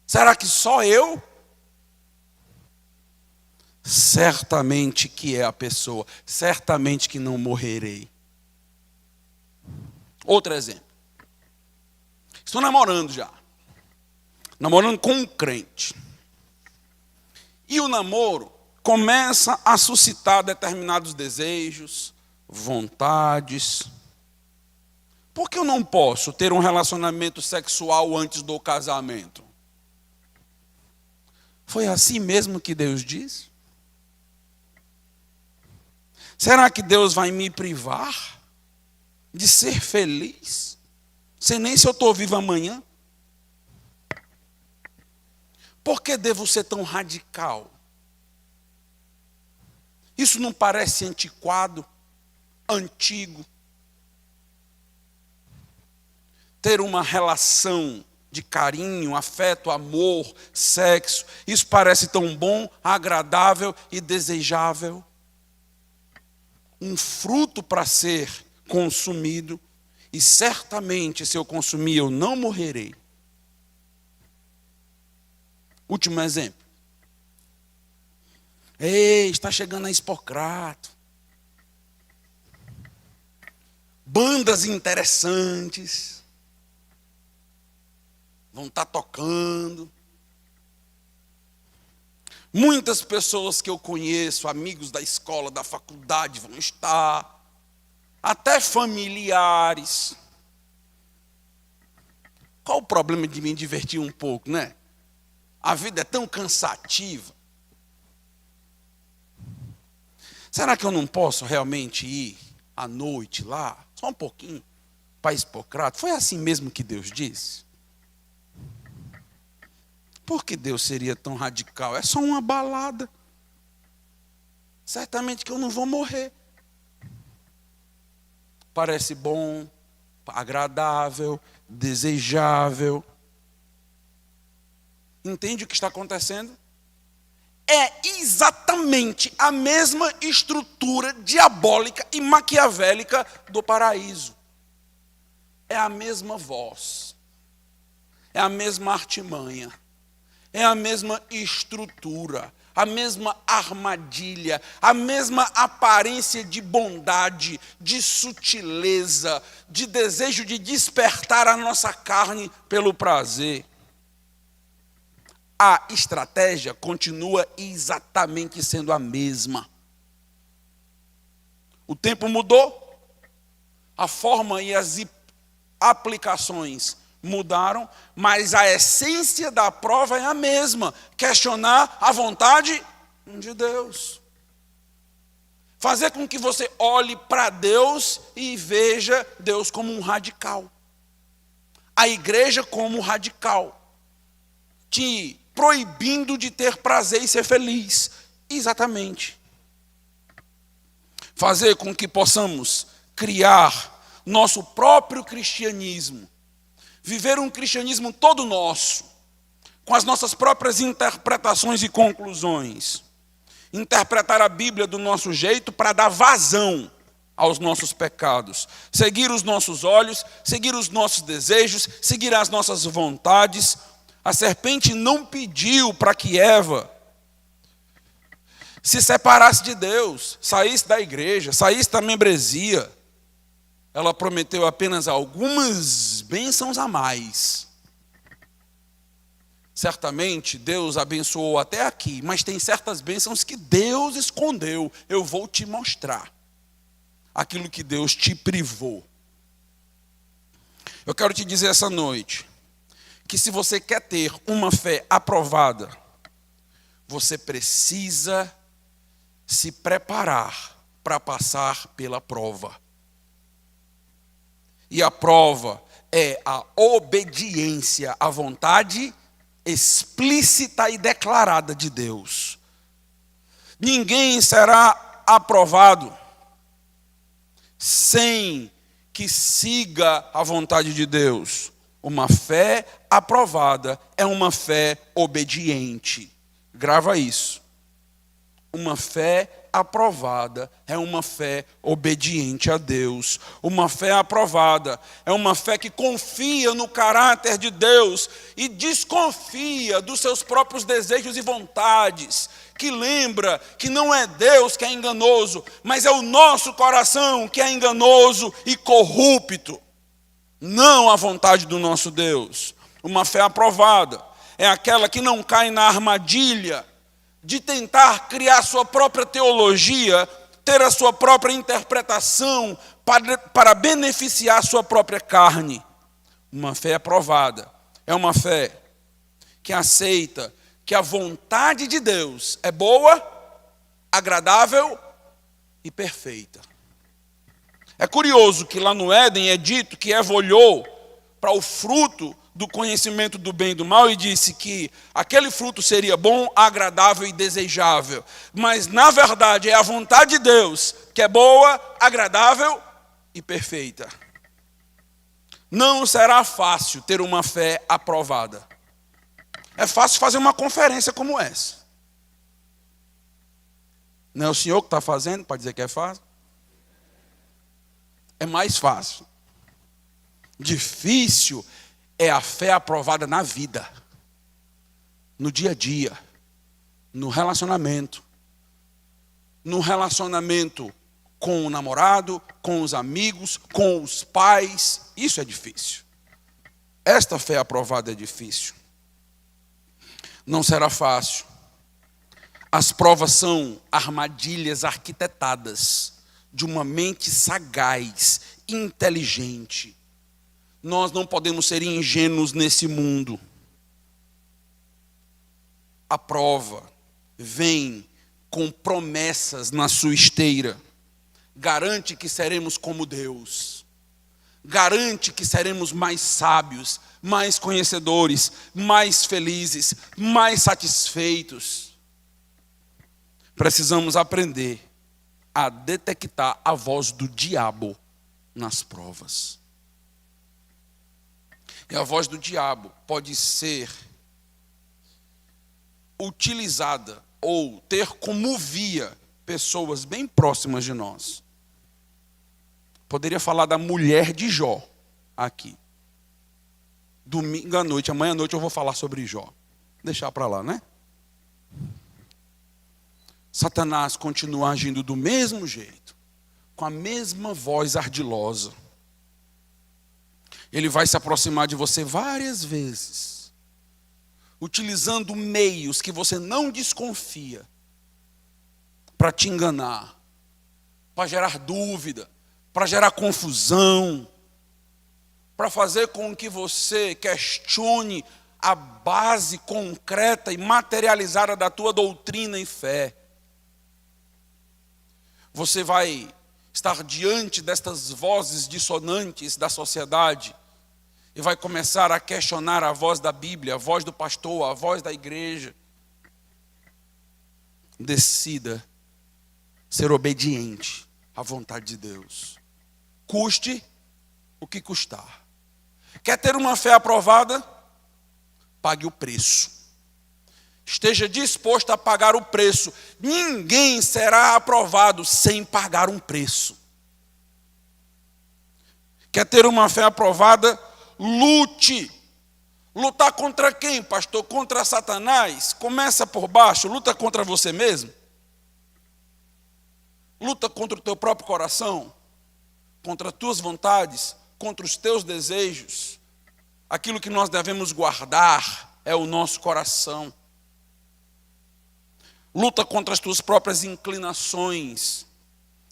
Speaker 1: Será que só eu? Certamente que é a pessoa, certamente que não morrerei. Outro exemplo. Estou namorando já. Namorando com um crente. E o namoro começa a suscitar determinados desejos, vontades. Por que eu não posso ter um relacionamento sexual antes do casamento? Foi assim mesmo que Deus diz? Será que Deus vai me privar de ser feliz? Sei nem se eu estou vivo amanhã. Por que devo ser tão radical? Isso não parece antiquado, antigo? Ter uma relação de carinho, afeto, amor, sexo, isso parece tão bom, agradável e desejável. Um fruto para ser consumido, e certamente se eu consumir eu não morrerei. Último exemplo. Ei, está chegando a Expocrato. Bandas interessantes vão estar tocando. Muitas pessoas que eu conheço, amigos da escola, da faculdade, vão estar. Até familiares. Qual o problema de me divertir um pouco, né? A vida é tão cansativa. Será que eu não posso realmente ir à noite lá, só um pouquinho, para Expocrato? Foi assim mesmo que Deus disse? Por que Deus seria tão radical? É só uma balada. Certamente que eu não vou morrer. Parece bom, agradável, desejável. Entende o que está acontecendo? É exatamente a mesma estrutura diabólica e maquiavélica do paraíso. É a mesma voz. É a mesma artimanha. É a mesma estrutura, a mesma armadilha, a mesma aparência de bondade, de sutileza, de desejo de despertar a nossa carne pelo prazer. A estratégia continua exatamente sendo a mesma. O tempo mudou, a forma e as aplicações mudaram, mas a essência da prova é a mesma: questionar a vontade de Deus. Fazer com que você olhe para Deus e veja Deus como um radical. A igreja como radical. Te proibindo de ter prazer e ser feliz. Exatamente. Fazer com que possamos criar nosso próprio cristianismo. Viver um cristianismo todo nosso, com as nossas próprias interpretações e conclusões. Interpretar a Bíblia do nosso jeito para dar vazão aos nossos pecados. Seguir os nossos olhos, seguir os nossos desejos, seguir as nossas vontades. A serpente não pediu para que Eva se separasse de Deus, saísse da igreja, saísse da membresia. Ela prometeu apenas algumas bênçãos a mais. Certamente Deus abençoou até aqui, mas tem certas bênçãos que Deus escondeu. Eu vou te mostrar aquilo que Deus te privou. Eu quero te dizer essa noite que se você quer ter uma fé aprovada, você precisa se preparar para passar pela prova. E a prova é a obediência à vontade explícita e declarada de Deus. Ninguém será aprovado sem que siga a vontade de Deus. Uma fé aprovada é uma fé obediente. Grava isso. Uma fé aprovada é uma fé obediente a Deus. Uma fé aprovada é uma fé que confia no caráter de Deus e desconfia dos seus próprios desejos e vontades. Que lembra que não é Deus que é enganoso, mas é o nosso coração que é enganoso e corrupto. Não a vontade do nosso Deus. Uma fé aprovada é aquela que não cai na armadilha de tentar criar sua própria teologia, ter a sua própria interpretação para beneficiar a sua própria carne. Uma fé aprovada é uma fé que aceita que a vontade de Deus é boa, agradável e perfeita. É curioso que lá no Éden é dito que Eva olhou para o fruto do conhecimento do bem e do mal e disse que aquele fruto seria bom, agradável e desejável. Mas, na verdade, é a vontade de Deus que é boa, agradável e perfeita. Não será fácil ter uma fé aprovada. É fácil fazer uma conferência como essa. Não é o senhor que está fazendo para dizer que é fácil? É mais fácil. Difícil é a fé aprovada na vida, no dia a dia, no relacionamento com o namorado, com os amigos, com os pais. Isso é difícil. Esta fé aprovada é difícil. Não será fácil. As provas são armadilhas arquitetadas de uma mente sagaz, inteligente. Nós não podemos ser ingênuos nesse mundo. A prova vem com promessas na sua esteira. Garante que seremos como Deus. Garante que seremos mais sábios, mais conhecedores, mais felizes, mais satisfeitos. Precisamos aprender a detectar a voz do diabo nas provas. E a voz do diabo pode ser utilizada ou ter como via pessoas bem próximas de nós. Poderia falar da mulher de Jó aqui. Domingo à noite, amanhã à noite eu vou falar sobre Jó. Deixar para lá, né? Satanás continua agindo do mesmo jeito, com a mesma voz ardilosa. Ele vai se aproximar de você várias vezes, utilizando meios que você não desconfia, para te enganar, para gerar dúvida, para gerar confusão, para fazer com que você questione a base concreta e materializada da tua doutrina e fé. Você vai estar diante destas vozes dissonantes da sociedade e vai começar a questionar a voz da Bíblia, a voz do pastor, a voz da igreja. Decida ser obediente à vontade de Deus. Custe o que custar. Quer ter uma fé aprovada? Pague o preço. Esteja disposto a pagar o preço. Ninguém será aprovado sem pagar um preço. Quer ter uma fé aprovada? Lute. Lutar contra quem, pastor? Contra Satanás? Começa por baixo, luta contra você mesmo. Luta contra o teu próprio coração, contra as tuas vontades, contra os teus desejos. Aquilo que nós devemos guardar é o nosso coração. Luta contra as tuas próprias inclinações,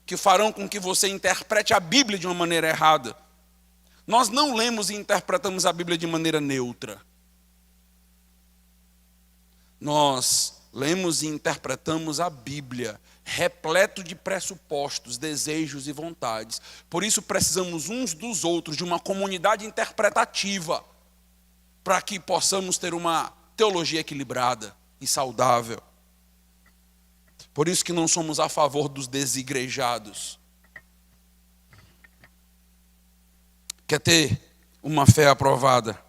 Speaker 1: que farão com que você interprete a Bíblia de uma maneira errada. Nós não lemos e interpretamos a Bíblia de maneira neutra. Nós lemos e interpretamos a Bíblia repleto de pressupostos, desejos e vontades. Por isso precisamos uns dos outros, de uma comunidade interpretativa, para que possamos ter uma teologia equilibrada e saudável. Por isso que não somos a favor dos desigrejados. Quer ter uma fé aprovada?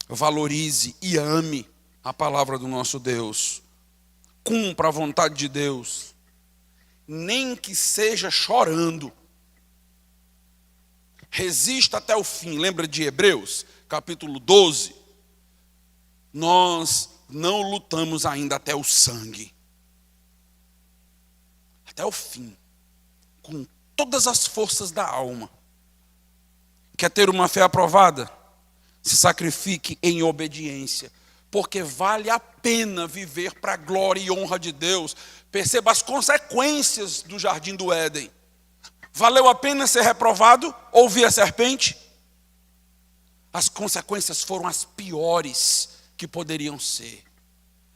Speaker 1: Valorize e ame a palavra do nosso Deus. Cumpra a vontade de Deus, nem que seja chorando. Resista até o fim. Lembra de Hebreus, capítulo 12? Nós não lutamos ainda até o sangue. Até o fim. Com todas as forças da alma. Quer ter uma fé aprovada? Se sacrifique em obediência. porque vale a pena viver para a glória e honra de Deus. Perceba as consequências do jardim do Éden. Valeu a pena ser reprovado? Ouvir a serpente? As consequências foram as piores que poderiam ser.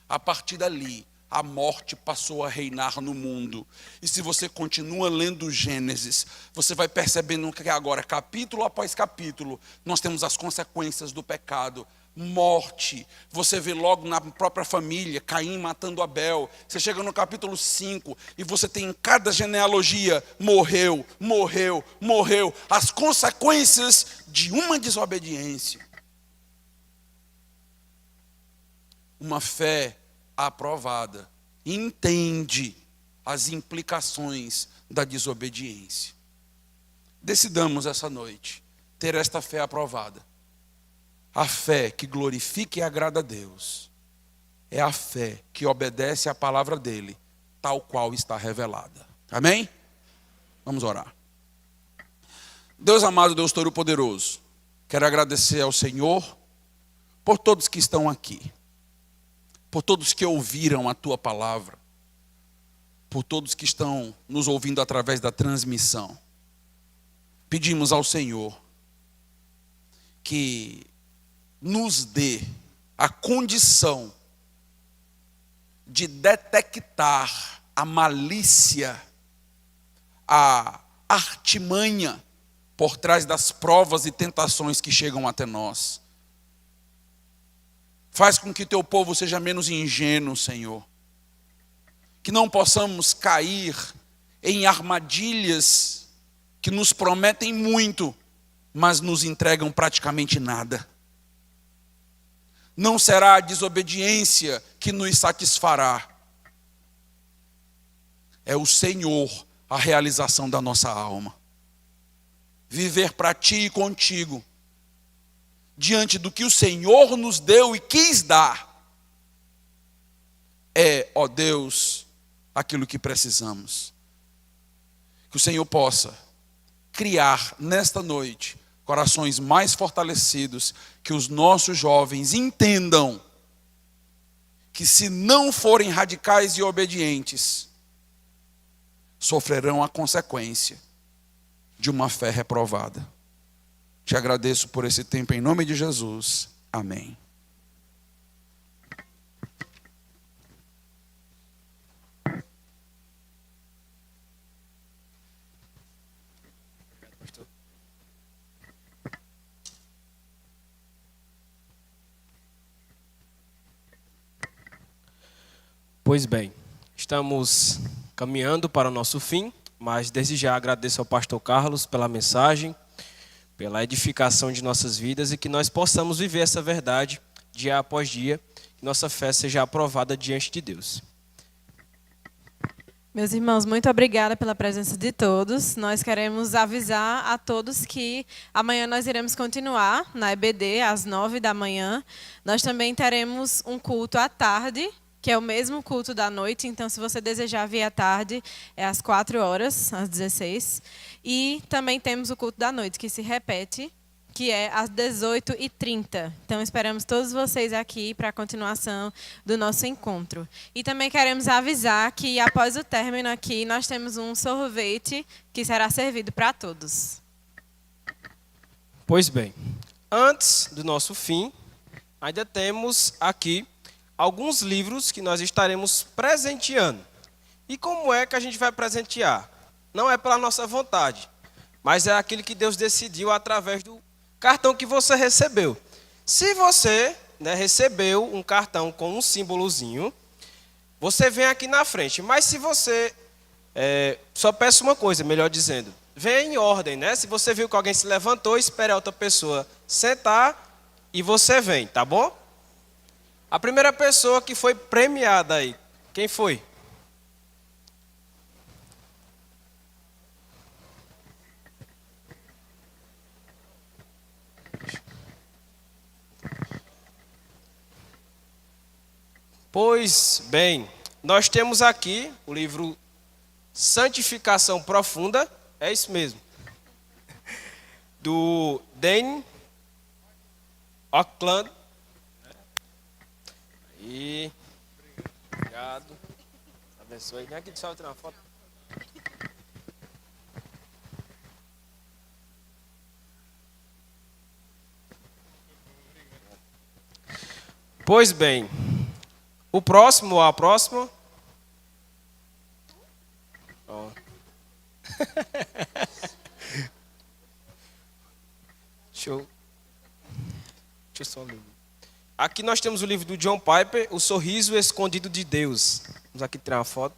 Speaker 1: A partir dali, a morte passou a reinar no mundo. E se você continua lendo Gênesis, você vai percebendo que agora, capítulo após capítulo, nós temos as consequências do pecado. Morte, você vê logo na própria família, Caim matando Abel. Você chega no capítulo 5 e você tem em cada genealogia, morreu, morreu, morreu. As consequências de uma desobediência. Uma fé aprovada entende as implicações da desobediência. Decidamos essa noite ter esta fé aprovada. A fé que glorifica e agrada a Deus é a fé que obedece à palavra dele, tal qual está revelada. Amém? Vamos orar. Deus amado, Deus Todo-Poderoso, quero agradecer ao Senhor por todos que estão aqui, por todos que ouviram a tua palavra, por todos que estão nos ouvindo através da transmissão. Pedimos ao Senhor que nos dê a condição de detectar a malícia, a artimanha por trás das provas e tentações que chegam até nós. Faz com que teu povo seja menos ingênuo, Senhor. Que não possamos cair em armadilhas que nos prometem muito, mas nos entregam praticamente nada. Não será a desobediência que nos satisfará. É o Senhor a realização da nossa alma. Viver para ti e contigo, diante do que o Senhor nos deu e quis dar, é, ó Deus, aquilo que precisamos. Que o Senhor possa criar nesta noite corações mais fortalecidos, que os nossos jovens entendam que se não forem radicais e obedientes, sofrerão a consequência de uma fé reprovada. Te agradeço por esse tempo em nome de Jesus. Amém.
Speaker 2: Pois bem, estamos caminhando para o nosso fim, mas desde já agradeço ao pastor Carlos pela mensagem, pela edificação de nossas vidas e que nós possamos viver essa verdade dia após dia, que nossa fé seja aprovada diante de Deus.
Speaker 3: Meus irmãos, muito obrigada pela presença de todos. Nós queremos avisar a todos que amanhã nós iremos continuar na EBD às 9 da manhã. Nós também teremos um culto à tarde, que é o mesmo culto da noite. Então, se você desejar vir à tarde, é às 4 horas, às 16. E também temos o culto da noite, que se repete, que é às 18h30. Então, esperamos todos vocês aqui para a continuação do nosso encontro. E também queremos avisar que, após o término aqui, nós temos um sorvete que será servido para todos.
Speaker 2: Pois bem, antes do nosso fim, ainda temos aqui alguns livros que nós estaremos presenteando. E como é que a gente vai presentear? Não é pela nossa vontade, mas é aquilo que Deus decidiu através do cartão que você recebeu. Se você recebeu um cartão com um símbolozinho, você vem aqui na frente. Mas se você... só peço uma coisa, melhor dizendo. Venha em ordem, né? Se você viu que alguém se levantou, espere a outra pessoa sentar e você vem, tá bom? A primeira pessoa que foi premiada aí, quem foi? Pois bem, nós temos aqui o livro Santificação Profunda, é isso mesmo, do Dan Auckland. E obrigado. Abençoe. Vem aqui de só tirar uma foto. Pois bem, o próximo ou a próxima? Ó. Deixa eu só ler. Aqui nós temos o livro do John Piper, O Sorriso Escondido de Deus. Vamos aqui tirar uma foto.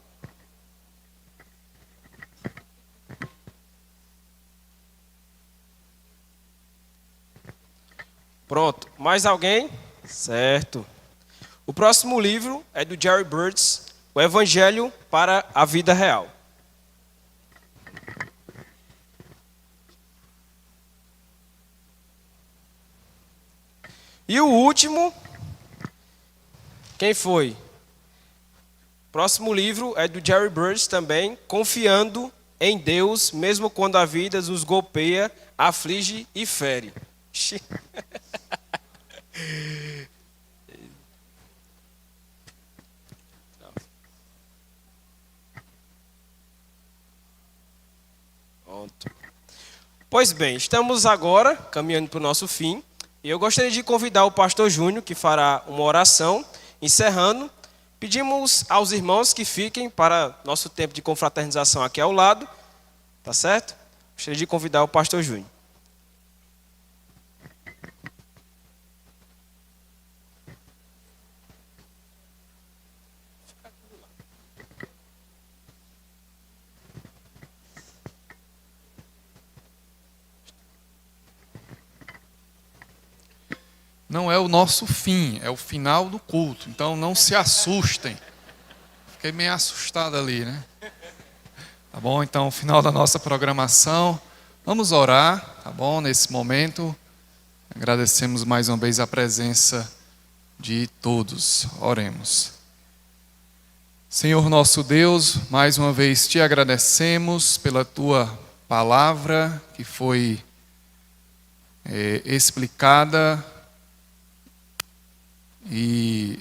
Speaker 2: Pronto. Mais alguém? Certo. O próximo livro é do Jerry Burns, O Evangelho para a Vida Real. E o último, quem foi? Próximo livro é do Jerry Burns também, Confiando em Deus, mesmo quando a vida nos golpeia, aflige e fere. Pronto. Pois bem, estamos agora caminhando para o nosso fim. E eu gostaria de convidar o pastor Júnior, que fará uma oração, encerrando. Pedimos aos irmãos que fiquem para nosso tempo de confraternização aqui ao lado. Tá certo? Gostaria de convidar o pastor Júnior.
Speaker 4: Não é o nosso fim, é o final do culto. Então não se assustem. Fiquei meio assustado ali, né? Tá bom? Então, final da nossa programação. Vamos orar, tá bom? Nesse momento, agradecemos mais uma vez a presença de todos. Oremos. Senhor nosso Deus, mais uma vez te agradecemos pela tua palavra que foi explicada e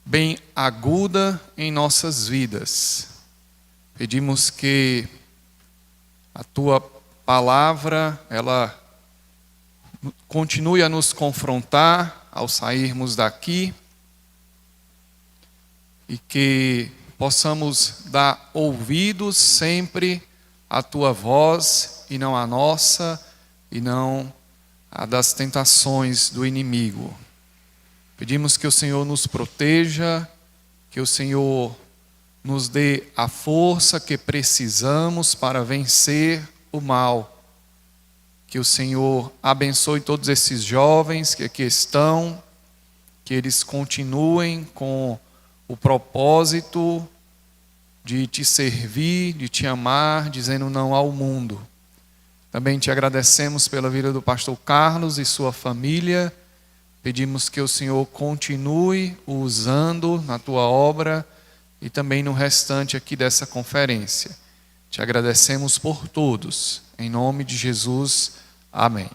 Speaker 4: bem aguda em nossas vidas. Pedimos que a tua palavra, ela continue a nos confrontar ao sairmos daqui e que possamos dar ouvidos sempre à tua voz e não à nossa e não à das tentações do inimigo. Pedimos que o Senhor nos proteja, que o Senhor nos dê a força que precisamos para vencer o mal. Que o Senhor abençoe todos esses jovens que aqui estão, que eles continuem com o propósito de te servir, de te amar, dizendo não ao mundo. Também te agradecemos pela vida do pastor Carlos e sua família. Pedimos que o Senhor continue o usando na tua obra e também no restante aqui dessa conferência. Te agradecemos por todos. Em nome de Jesus. Amém.